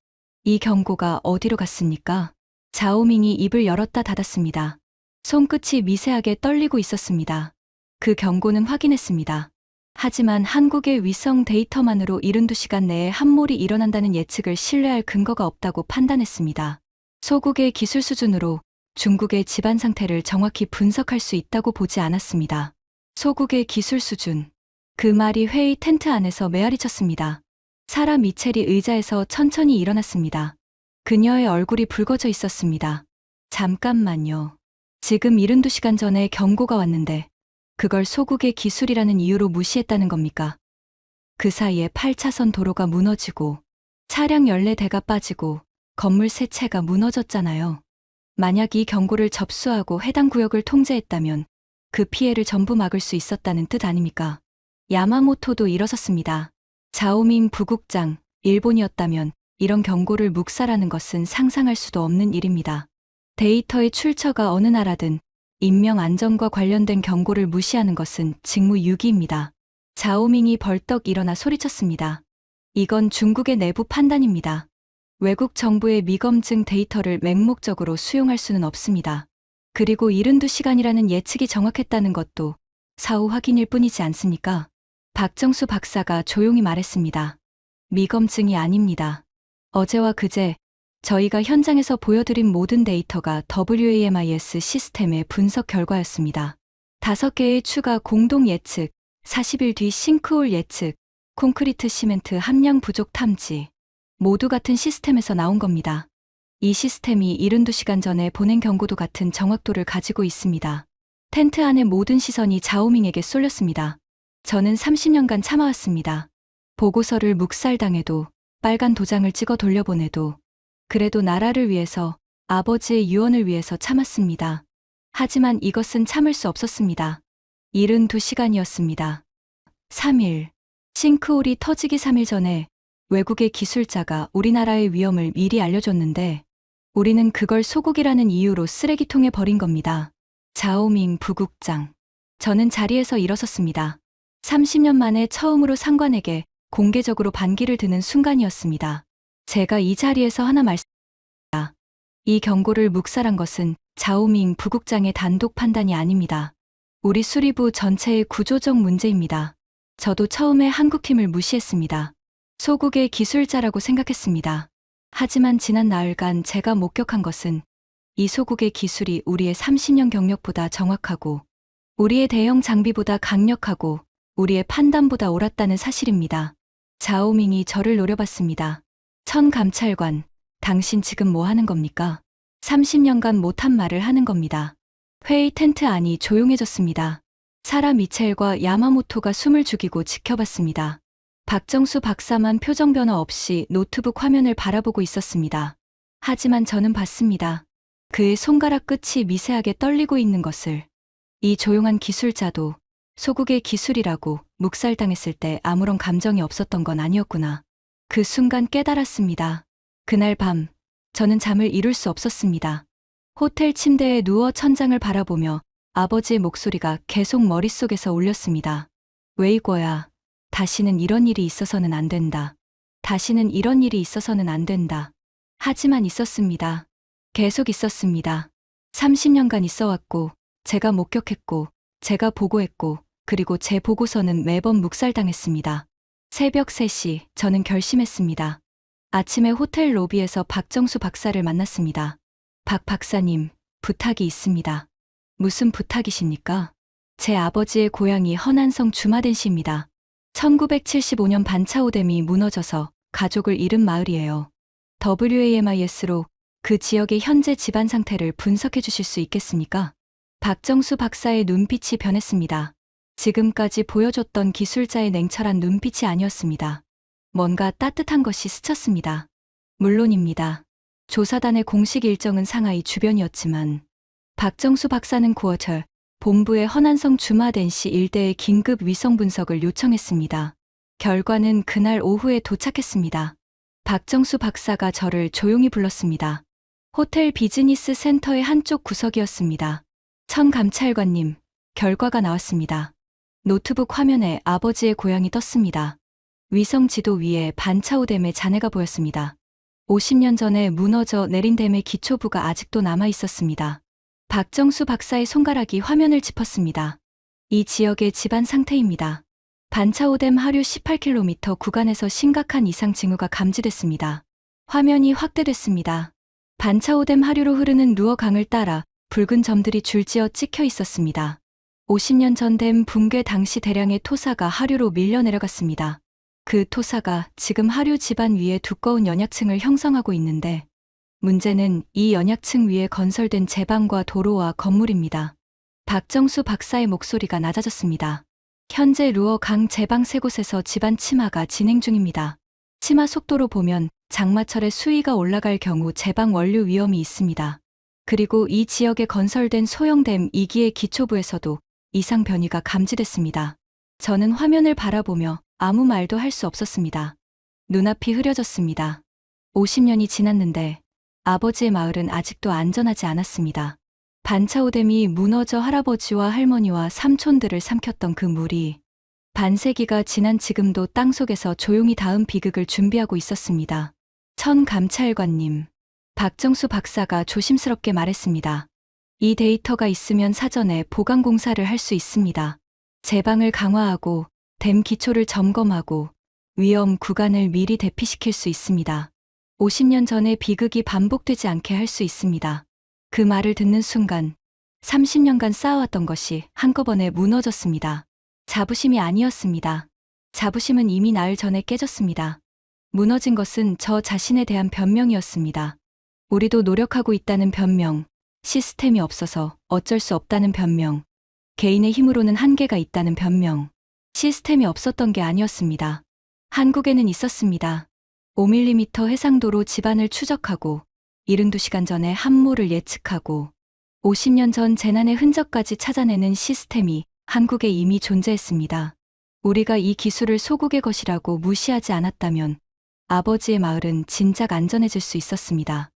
이 경고가 어디로 갔습니까? 자오밍이 입을 열었다 닫았습니다. 손끝이 미세하게 떨리고 있었습니다. 그 경고는 확인했습니다. 하지만 한국의 위성 데이터만으로 72시간 내에 함몰이 일어난다는 예측을 신뢰할 근거가 없다고 판단했습니다. 소국의 기술 수준으로 중국의 집안 상태를 정확히 분석할 수 있다고 보지 않았습니다. 소국의 기술 수준. 그 말이 회의 텐트 안에서 메아리 쳤습니다. 사라 미첼이 의자에서 천천히 일어났습니다. 그녀의 얼굴이 붉어져 있었습니다. 잠깐만요. 지금 72시간 전에 경고가 왔는데 그걸 소국의 기술이라는 이유로 무시했다는 겁니까? 그 사이에 8차선 도로가 무너지고 차량 14대가 빠지고 건물 3채가 무너졌잖아요. 만약 이 경고를 접수하고 해당 구역을 통제했다면 그 피해를 전부 막을 수 있었다는 뜻 아닙니까? 야마모토도 일어섰습니다. 자오밍 부국장, 일본이었다면 이런 경고를 묵살하는 것은 상상할 수도 없는 일입니다. 데이터의 출처가 어느 나라든 인명 안전과 관련된 경고를 무시하는 것은 직무유기입니다. 자오밍이 벌떡 일어나 소리쳤습니다. 이건 중국의 내부 판단입니다. 외국 정부의 미검증 데이터를 맹목적으로 수용할 수는 없습니다. 그리고 72시간이라는 예측이 정확했다는 것도 사후 확인일 뿐이지 않습니까? 박정수 박사가 조용히 말했습니다. 미검증이 아닙니다. 어제와 그제 저희가 현장에서 보여드린 모든 데이터가 WAMIS 시스템의 분석 결과였습니다. 5개의 추가 공동 예측, 40일 뒤 싱크홀 예측, 콘크리트 시멘트 함량 부족 탐지. 모두 같은 시스템에서 나온 겁니다. 이 시스템이 72시간 전에 보낸 경고도 같은 정확도를 가지고 있습니다. 텐트 안의 모든 시선이 자오밍에게 쏠렸습니다. 저는 30년간 참아왔습니다. 보고서를 묵살당해도, 빨간 도장을 찍어 돌려보내도, 그래도 나라를 위해서, 아버지의 유언을 위해서 참았습니다. 하지만 이것은 참을 수 없었습니다. 72시간이었습니다. 3일. 싱크홀이 터지기 3일 전에 외국의 기술자가 우리나라의 위험을 미리 알려줬는데 우리는 그걸 소국이라는 이유로 쓰레기통에 버린 겁니다. 자오밍 부국장. 저는 자리에서 일어섰습니다. 30년 만에 처음으로 상관에게 공개적으로 반기를 드는 순간이었습니다. 제가 이 자리에서 하나 말씀드립니다. 이 경고를 묵살한 것은 자오밍 부국장의 단독 판단이 아닙니다. 우리 수리부 전체의 구조적 문제입니다. 저도 처음에 한국팀을 무시했습니다. 소국의 기술자라고 생각했습니다. 하지만 지난 나흘간 제가 목격한 것은 이 소국의 기술이 우리의 30년 경력보다 정확하고 우리의 대형 장비보다 강력하고 우리의 판단보다 옳았다는 사실입니다. 자오밍이 저를 노려봤습니다. 천 감찰관, 당신 지금 뭐 하는 겁니까? 30년간 못한 말을 하는 겁니다. 회의 텐트 안이 조용해졌습니다. 사라 미첼과 야마모토가 숨을 죽이고 지켜봤습니다. 박정수 박사만 표정 변화 없이 노트북 화면을 바라보고 있었습니다. 하지만 저는 봤습니다. 그의 손가락 끝이 미세하게 떨리고 있는 것을. 이 조용한 기술자도 소국의 기술이라고 묵살당했을 때 아무런 감정이 없었던 건 아니었구나. 그 순간 깨달았습니다. 그날 밤, 저는 잠을 이룰 수 없었습니다. 호텔 침대에 누워 천장을 바라보며 아버지의 목소리가 계속 머릿속에서 울렸습니다. 웨이거야, 다시는 이런 일이 있어서는 안 된다. 다시는 이런 일이 있어서는 안 된다. 하지만 있었습니다. 계속 있었습니다. 30년간 있어왔고, 제가 목격했고, 제가 보고했고, 그리고 제 보고서는 매번 묵살당했습니다. 새벽 3시, 저는 결심했습니다. 아침에 호텔 로비에서 박정수 박사를 만났습니다. 박 박사님, 부탁이 있습니다. 무슨 부탁이십니까? 제 아버지의 고향이 허난성 주마덴시입니다. 1975년 반차오댐이 무너져서 가족을 잃은 마을이에요. WAMIS로 그 지역의 현재 집안 상태를 분석해 주실 수 있겠습니까? 박정수 박사의 눈빛이 변했습니다. 지금까지 보여줬던 기술자의 냉철한 눈빛이 아니었습니다. 뭔가 따뜻한 것이 스쳤습니다. 물론입니다. 조사단의 공식 일정은 상하이 주변이었지만 박정수 박사는 9월 본부의 허난성 주마덴시 일대의 긴급 위성 분석을 요청했습니다. 결과는 그날 오후에 도착했습니다. 박정수 박사가 저를 조용히 불렀습니다. 호텔 비즈니스 센터의 한쪽 구석이었습니다. 천 감찰관님, 결과가 나왔습니다. 노트북 화면에 아버지의 고향이 떴습니다. 위성 지도 위에 반차오댐의 잔해가 보였습니다. 50년 전에 무너져 내린 댐의 기초부가 아직도 남아 있었습니다. 박정수 박사의 손가락이 화면을 짚었습니다. 이 지역의 집안 상태입니다. 반차오댐 하류 18km 구간에서 심각한 이상 징후가 감지됐습니다. 화면이 확대됐습니다. 반차오댐 하류로 흐르는 루어 강을 따라 붉은 점들이 줄지어 찍혀 있었습니다. 50년 전 댐 붕괴 당시 대량의 토사가 하류로 밀려 내려갔습니다. 그 토사가 지금 하류 지반 위에 두꺼운 연약층을 형성하고 있는데 문제는 이 연약층 위에 건설된 제방과 도로와 건물입니다. 박정수 박사의 목소리가 낮아졌습니다. 현재 루어 강 제방 3곳에서 지반 침하가 진행 중입니다. 침하 속도로 보면 장마철에 수위가 올라갈 경우 제방 원류 위험이 있습니다. 그리고 이 지역에 건설된 소형 댐 2기의 기초부에서도 이상 변이가 감지됐습니다. 저는 화면을 바라보며 아무 말도 할 수 없었습니다. 눈앞이 흐려졌습니다. 50년이 지났는데 아버지의 마을은 아직도 안전하지 않았습니다. 반차오댐이 무너져 할아버지와 할머니와 삼촌들을 삼켰던 그 물이 반세기가 지난 지금도 땅속에서 조용히 다음 비극을 준비하고 있었습니다. 천 감찰관님, 박정수 박사가 조심스럽게 말했습니다. 이 데이터가 있으면 사전에 보강 공사를 할 수 있습니다. 제방을 강화하고 댐 기초를 점검하고 위험 구간을 미리 대피시킬 수 있습니다. 50년 전의 비극이 반복되지 않게 할 수 있습니다. 그 말을 듣는 순간 30년간 쌓아왔던 것이 한꺼번에 무너졌습니다. 자부심이 아니었습니다. 자부심은 이미 나흘 전에 깨졌습니다. 무너진 것은 저 자신에 대한 변명이었습니다. 우리도 노력하고 있다는 변명, 시스템이 없어서 어쩔 수 없다는 변명, 개인의 힘으로는 한계가 있다는 변명. 시스템이 없었던 게 아니었습니다. 한국에는 있었습니다. 5mm 해상도로 지반을 추적하고 72시간 전에 함모를 예측하고 50년 전 재난의 흔적까지 찾아내는 시스템이 한국에 이미 존재했습니다. 우리가 이 기술을 소국의 것이라고 무시하지 않았다면 아버지의 마을은 진작 안전해질 수 있었습니다.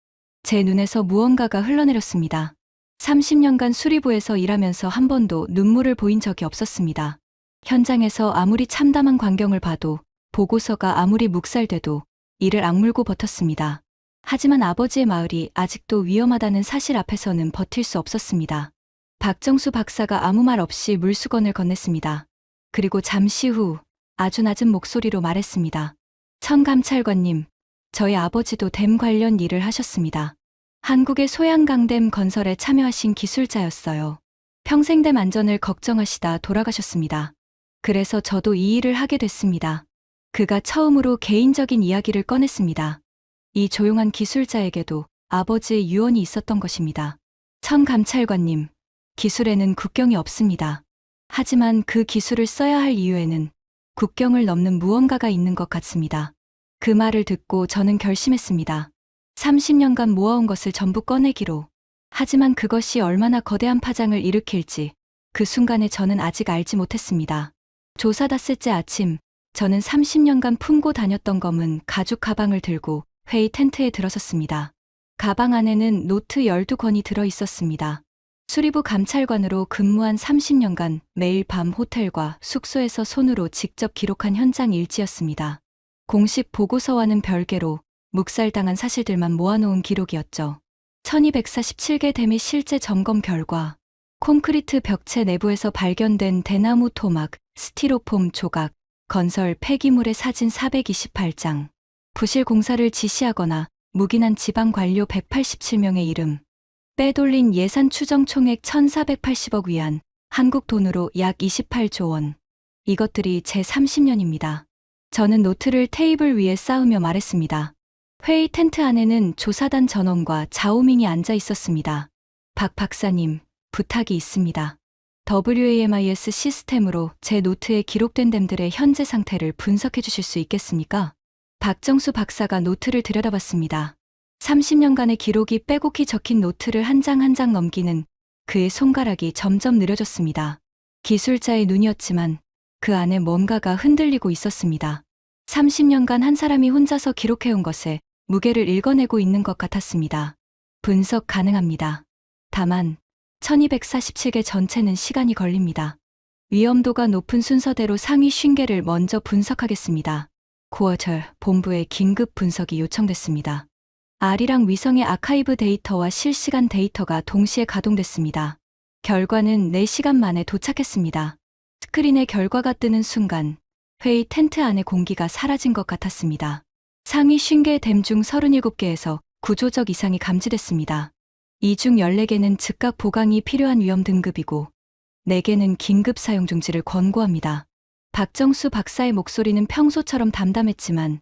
제 눈에서 무언가가 흘러내렸습니다. 30년간 수리부에서 일하면서 한 번도 눈물을 보인 적이 없었습니다. 현장에서 아무리 참담한 광경을 봐도 보고서가 아무리 묵살돼도 이를 악물고 버텼습니다. 하지만 아버지의 마을이 아직도 위험하다는 사실 앞에서는 버틸 수 없었습니다. 박정수 박사가 아무 말 없이 물수건을 건넸습니다. 그리고 잠시 후 아주 낮은 목소리로 말했습니다. 천 감찰관님, 저희 아버지도 댐 관련 일을 하셨습니다. 한국의 소양강댐 건설에 참여하신 기술자였어요. 평생 댐 안전을 걱정하시다 돌아가셨습니다. 그래서 저도 이 일을 하게 됐습니다. 그가 처음으로 개인적인 이야기를 꺼냈습니다. 이 조용한 기술자에게도 아버지의 유언이 있었던 것입니다. 천 감찰관님, 기술에는 국경이 없습니다. 하지만 그 기술을 써야 할 이유에는 국경을 넘는 무언가가 있는 것 같습니다. 그 말을 듣고 저는 결심했습니다. 30년간 모아온 것을 전부 꺼내기로. 하지만 그것이 얼마나 거대한 파장을 일으킬지 그 순간에 저는 아직 알지 못했습니다. 조사 닷새째 아침, 저는 30년간 품고 다녔던 검은 가죽 가방을 들고 회의 텐트에 들어섰습니다. 가방 안에는 노트 12권이 들어 있었습니다. 수리부 감찰관으로 근무한 30년간 매일 밤 호텔과 숙소에서 손으로 직접 기록한 현장 일지였습니다. 공식 보고서와는 별개로 묵살당한 사실들만 모아놓은 기록이었죠. 1247개 댐의 실제 점검 결과, 콘크리트 벽체 내부에서 발견된 대나무 토막, 스티로폼 조각, 건설 폐기물의 사진 428장, 부실 공사를 지시하거나 묵인한 지방 관료 187명의 이름, 빼돌린 예산 추정 총액 1,480억 위안, 한국 돈으로 약 28조 원. 이것들이 제 30년입니다. 저는 노트를 테이블 위에 쌓으며 말했습니다. 회의 텐트 안에는 조사단 전원과 자오밍이 앉아 있었습니다. 박 박사님, 부탁이 있습니다. WAMIS 시스템으로 제 노트에 기록된 댐들의 현재 상태를 분석해 주실 수 있겠습니까? 박정수 박사가 노트를 들여다봤습니다. 30년간의 기록이 빼곡히 적힌 노트를 한 장 한 장 넘기는 그의 손가락이 점점 느려졌습니다. 기술자의 눈이었지만 그 안에 뭔가가 흔들리고 있었습니다. 30년간 한 사람이 혼자서 기록해온 것에 무게를 읽어내고 있는 것 같았습니다. 분석 가능합니다. 다만 1247개 전체는 시간이 걸립니다. 위험도가 높은 순서대로 상위 50개를 먼저 분석하겠습니다. 쿼터 본부에 긴급 분석이 요청됐습니다. 아리랑 위성의 아카이브 데이터와 실시간 데이터가 동시에 가동됐습니다. 결과는 4시간 만에 도착했습니다. 스크린에 결과가 뜨는 순간 회의 텐트 안의 공기가 사라진 것 같았습니다. 상위 50개의 댐 중 37개에서 구조적 이상이 감지됐습니다. 이 중 14개는 즉각 보강이 필요한 위험 등급이고 4개는 긴급 사용 중지를 권고합니다. 박정수 박사의 목소리는 평소처럼 담담했지만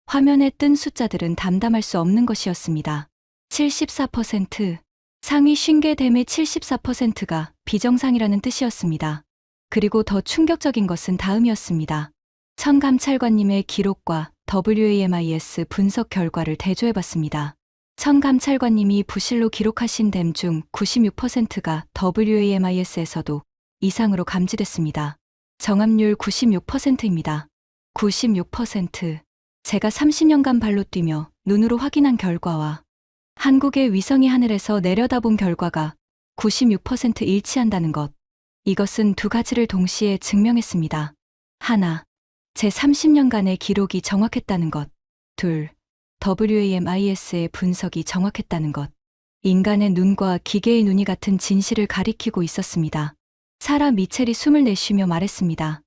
화면에 뜬 숫자들은 담담할 수 없는 것이었습니다. 74%, 상위 50개 댐의 74%가 비정상이라는 뜻이었습니다. 그리고 더 충격적인 것은 다음이었습니다. 천 감찰관님의 기록과 WAMIS 분석 결과를 대조해봤습니다. 천 감찰관님이 부실로 기록하신 댐 중 96%가 WAMIS에서도 이상으로 감지됐습니다. 정합률 96%입니다. 96%. 제가 30년간 발로 뛰며 눈으로 확인한 결과와 한국의 위성이 하늘에서 내려다본 결과가 96% 일치한다는 것. 이것은 두 가지를 동시에 증명했습니다. 하나, 제 30년간의 기록이 정확했다는 것. 둘, WAMIS의 분석이 정확했다는 것. 인간의 눈과 기계의 눈이 같은 진실을 가리키고 있었습니다. 사라 미첼이 숨을 내쉬며 말했습니다.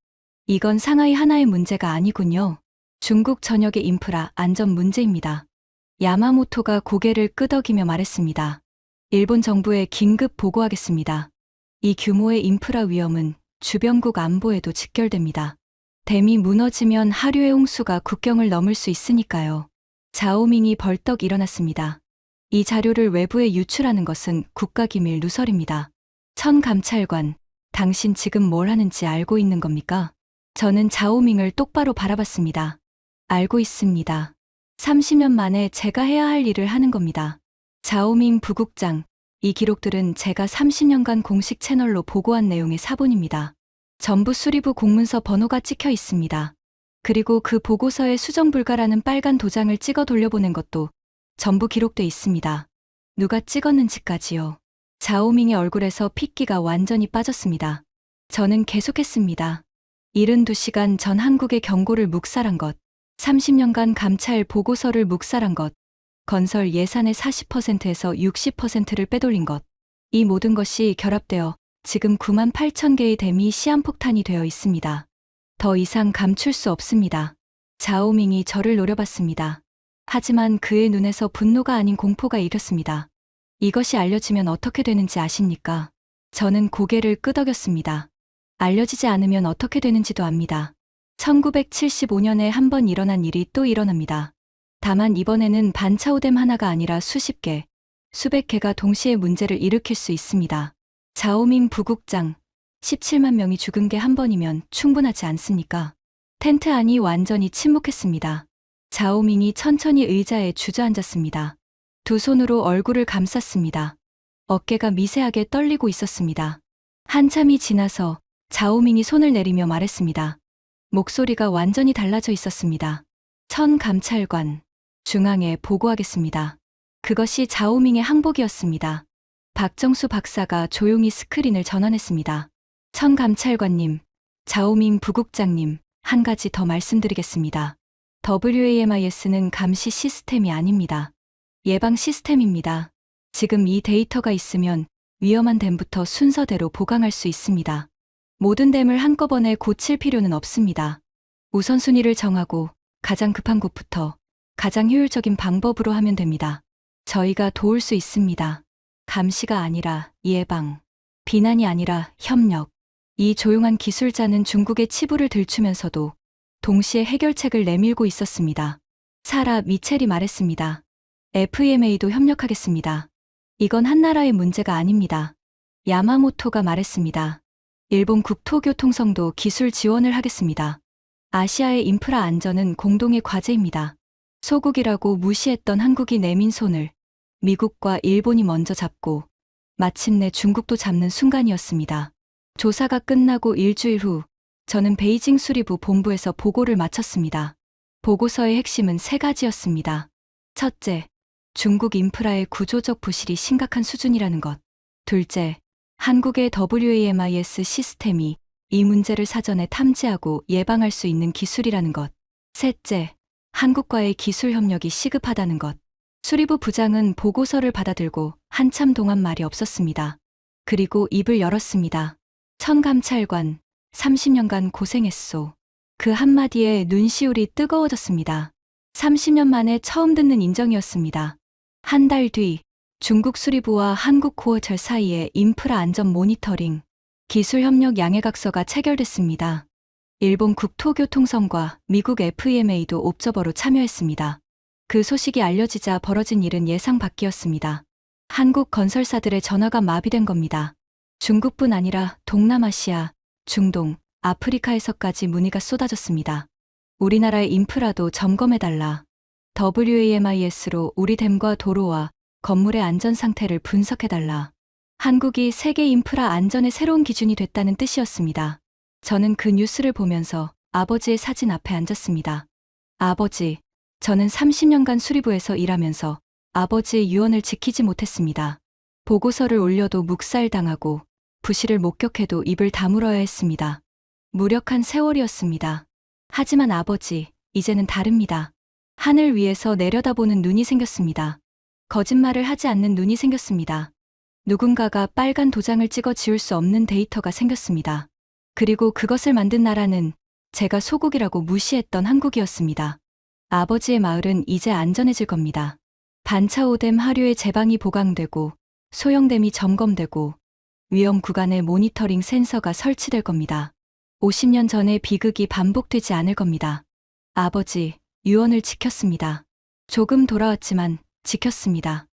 이건 상하이 하나의 문제가 아니군요. 중국 전역의 인프라 안전 문제입니다. 야마모토가 고개를 끄덕이며 말했습니다. 일본 정부에 긴급 보고하겠습니다. 이 규모의 인프라 위험은 주변국 안보에도 직결됩니다. 댐이 무너지면 하류의 홍수가 국경을 넘을 수 있으니까요. 자오밍이 벌떡 일어났습니다. 이 자료를 외부에 유출하는 것은 국가기밀 누설입니다. 천 감찰관, 당신 지금 뭘 하는지 알고 있는 겁니까? 저는 자오밍을 똑바로 바라봤습니다. 알고 있습니다. 30년 만에 제가 해야 할 일을 하는 겁니다. 자오밍 부국장, 이 기록들은 제가 30년간 공식 채널로 보고한 내용의 사본입니다. 전부 수리부 공문서 번호가 찍혀 있습니다. 그리고 그 보고서에 수정 불가라는 빨간 도장을 찍어 돌려보낸 것도 전부 기록돼 있습니다. 누가 찍었는지까지요. 자오밍의 얼굴에서 핏기가 완전히 빠졌습니다. 저는 계속했습니다. 72시간 전 한국의 경고를 묵살한 것, 30년간 감찰 보고서를 묵살한 것, 건설 예산의 40%에서 60%를 빼돌린 것, 이 모든 것이 결합되어 지금 9만 8천 개의 댐이 시한폭탄이 되어 있습니다. 더 이상 감출 수 없습니다. 자오밍이 저를 노려봤습니다. 하지만 그의 눈에서 분노가 아닌 공포가 일었습니다. 이것이 알려지면 어떻게 되는지 아십니까? 저는 고개를 끄덕였습니다. 알려지지 않으면 어떻게 되는지도 압니다. 1975년에 한 번 일어난 일이 또 일어납니다. 다만 이번에는 반차오댐 하나가 아니라 수십 개, 수백 개가 동시에 문제를 일으킬 수 있습니다. 자오밍 부국장, 17만 명이 죽은 게 한 번이면 충분하지 않습니까? 텐트 안이 완전히 침묵했습니다. 자오밍이 천천히 의자에 주저앉았습니다. 두 손으로 얼굴을 감쌌습니다. 어깨가 미세하게 떨리고 있었습니다. 한참이 지나서 자오밍이 손을 내리며 말했습니다. 목소리가 완전히 달라져 있었습니다. 천 감찰관, 중앙에 보고하겠습니다. 그것이 자오밍의 항복이었습니다. 박정수 박사가 조용히 스크린을 전환했습니다. 천 감찰관님, 자오밍 부국장님, 한 가지 더 말씀드리겠습니다. WAMIS는 감시 시스템이 아닙니다. 예방 시스템입니다. 지금 이 데이터가 있으면 위험한 댐부터 순서대로 보강할 수 있습니다. 모든 댐을 한꺼번에 고칠 필요는 없습니다. 우선순위를 정하고 가장 급한 곳부터 가장 효율적인 방법으로 하면 됩니다. 저희가 도울 수 있습니다. 감시가 아니라 예방, 비난이 아니라 협력. 이 조용한 기술자는 중국의 치부를 들추면서도 동시에 해결책을 내밀고 있었습니다. 사라 미첼이 말했습니다. FEMA도 협력하겠습니다. 이건 한 나라의 문제가 아닙니다. 야마모토가 말했습니다. 일본 국토교통성도 기술 지원을 하겠습니다. 아시아의 인프라 안전은 공동의 과제입니다. 소국이라고 무시했던 한국이 내민 손을 미국과 일본이 먼저 잡고 마침내 중국도 잡는 순간이었습니다. 조사가 끝나고 일주일 후 저는 베이징 수리부 본부에서 보고를 마쳤습니다. 보고서의 핵심은 3가지였습니다. 첫째, 중국 인프라의 구조적 부실이 심각한 수준이라는 것. 둘째, 한국의 WAMIS 시스템이 이 문제를 사전에 탐지하고 예방할 수 있는 기술이라는 것. 셋째, 한국과의 기술 협력이 시급하다는 것. 수리부 부장은 보고서를 받아들고 한참 동안 말이 없었습니다. 그리고 입을 열었습니다. 천감찰관, 30년간 고생했소. 그 한마디에 눈시울이 뜨거워졌습니다. 30년 만에 처음 듣는 인정이었습니다. 한 달 뒤, 중국 수리부와 한국 고어철 사이에 인프라 안전 모니터링, 기술협력 양해각서가 체결됐습니다. 일본 국토교통성과 미국 FEMA도 옵저버로 참여했습니다. 그 소식이 알려지자 벌어진 일은 예상 밖이었습니다. 한국 건설사들의 전화가 마비된 겁니다. 중국뿐 아니라 동남아시아, 중동, 아프리카에서까지 문의가 쏟아졌습니다. 우리나라의 인프라도 점검해달라. WAMIS로 우리 댐과 도로와 건물의 안전 상태를 분석해달라. 한국이 세계 인프라 안전의 새로운 기준이 됐다는 뜻이었습니다. 저는 그 뉴스를 보면서 아버지의 사진 앞에 앉았습니다. 아버지, 저는 30년간 수리부에서 일하면서 아버지의 유언을 지키지 못했습니다. 보고서를 올려도 묵살당하고 부실을 목격해도 입을 다물어야 했습니다. 무력한 세월이었습니다. 하지만 아버지, 이제는 다릅니다. 하늘 위에서 내려다보는 눈이 생겼습니다. 거짓말을 하지 않는 눈이 생겼습니다. 누군가가 빨간 도장을 찍어 지울 수 없는 데이터가 생겼습니다. 그리고 그것을 만든 나라는 제가 소국이라고 무시했던 한국이었습니다. 아버지의 마을은 이제 안전해질 겁니다. 반차오댐 하류의 제방이 보강되고 소형댐이 점검되고 위험 구간에 모니터링 센서가 설치될 겁니다. 50년 전의 비극이 반복되지 않을 겁니다. 아버지, 유언을 지켰습니다. 조금 돌아왔지만 지켰습니다.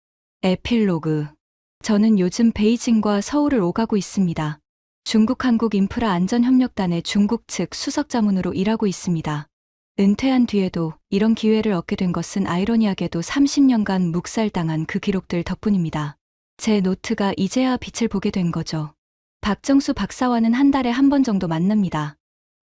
에필로그. 저는 요즘 베이징과 서울을 오가고 있습니다. 중국-한국 인프라 안전협력단의 중국 측 수석자문으로 일하고 있습니다. 은퇴한 뒤에도 이런 기회를 얻게 된 것은 아이러니하게도 30년간 묵살당한 그 기록들 덕분입니다. 제 노트가 이제야 빛을 보게 된 거죠. 박정수 박사와는 한 달에 한 번 정도 만납니다.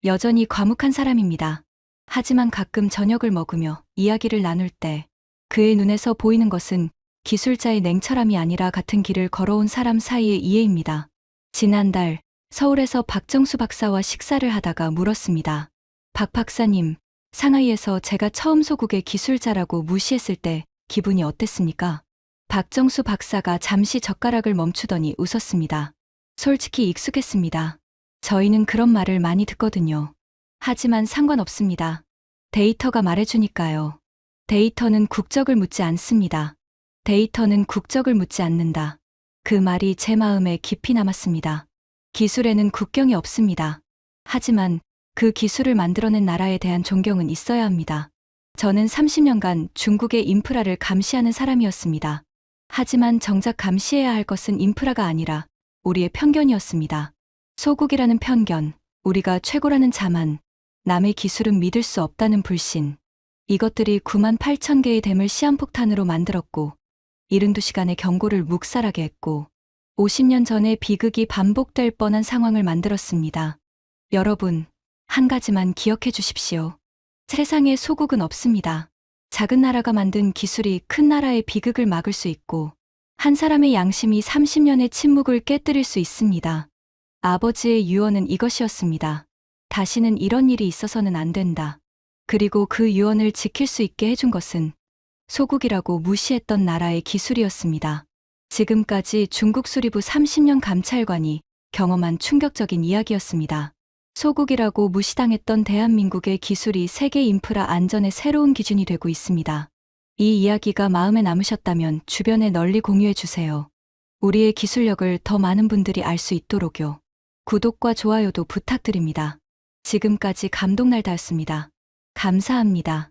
여전히 과묵한 사람입니다. 하지만 가끔 저녁을 먹으며 이야기를 나눌 때 그의 눈에서 보이는 것은 기술자의 냉철함이 아니라 같은 길을 걸어온 사람 사이의 이해입니다. 지난달 서울에서 박정수 박사와 식사를 하다가 물었습니다. 박 박사님, 상하이에서 제가 처음 소국의 기술자라고 무시했을 때 기분이 어땠습니까? 박정수 박사가 잠시 젓가락을 멈추더니 웃었습니다. 솔직히 익숙했습니다. 저희는 그런 말을 많이 듣거든요. 하지만 상관없습니다. 데이터가 말해주니까요. 데이터는 국적을 묻지 않습니다. 데이터는 국적을 묻지 않는다. 그 말이 제 마음에 깊이 남았습니다. 기술에는 국경이 없습니다. 하지만 그 기술을 만들어낸 나라에 대한 존경은 있어야 합니다. 저는 30년간 중국의 인프라를 감시하는 사람이었습니다. 하지만 정작 감시해야 할 것은 인프라가 아니라 우리의 편견이었습니다. 소국이라는 편견, 우리가 최고라는 자만, 남의 기술은 믿을 수 없다는 불신. 이것들이 9만 8천 개의 댐을 시한폭탄으로 만들었고 72시간의 경고를 묵살하게 했고 50년 전의 비극이 반복될 뻔한 상황을 만들었습니다. 여러분, 한 가지만 기억해 주십시오. 세상에 소국은 없습니다. 작은 나라가 만든 기술이 큰 나라의 비극을 막을 수 있고 한 사람의 양심이 30년의 침묵을 깨뜨릴 수 있습니다. 아버지의 유언은 이것이었습니다. 다시는 이런 일이 있어서는 안 된다. 그리고 그 유언을 지킬 수 있게 해준 것은 소국이라고 무시했던 나라의 기술이었습니다. 지금까지 중국 수리부 30년 감찰관이 경험한 충격적인 이야기였습니다. 소국이라고 무시당했던 대한민국의 기술이 세계 인프라 안전의 새로운 기준이 되고 있습니다. 이 이야기가 마음에 남으셨다면 주변에 널리 공유해 주세요. 우리의 기술력을 더 많은 분들이 알 수 있도록요. 구독과 좋아요도 부탁드립니다. 지금까지 감독날다였습니다. 감사합니다.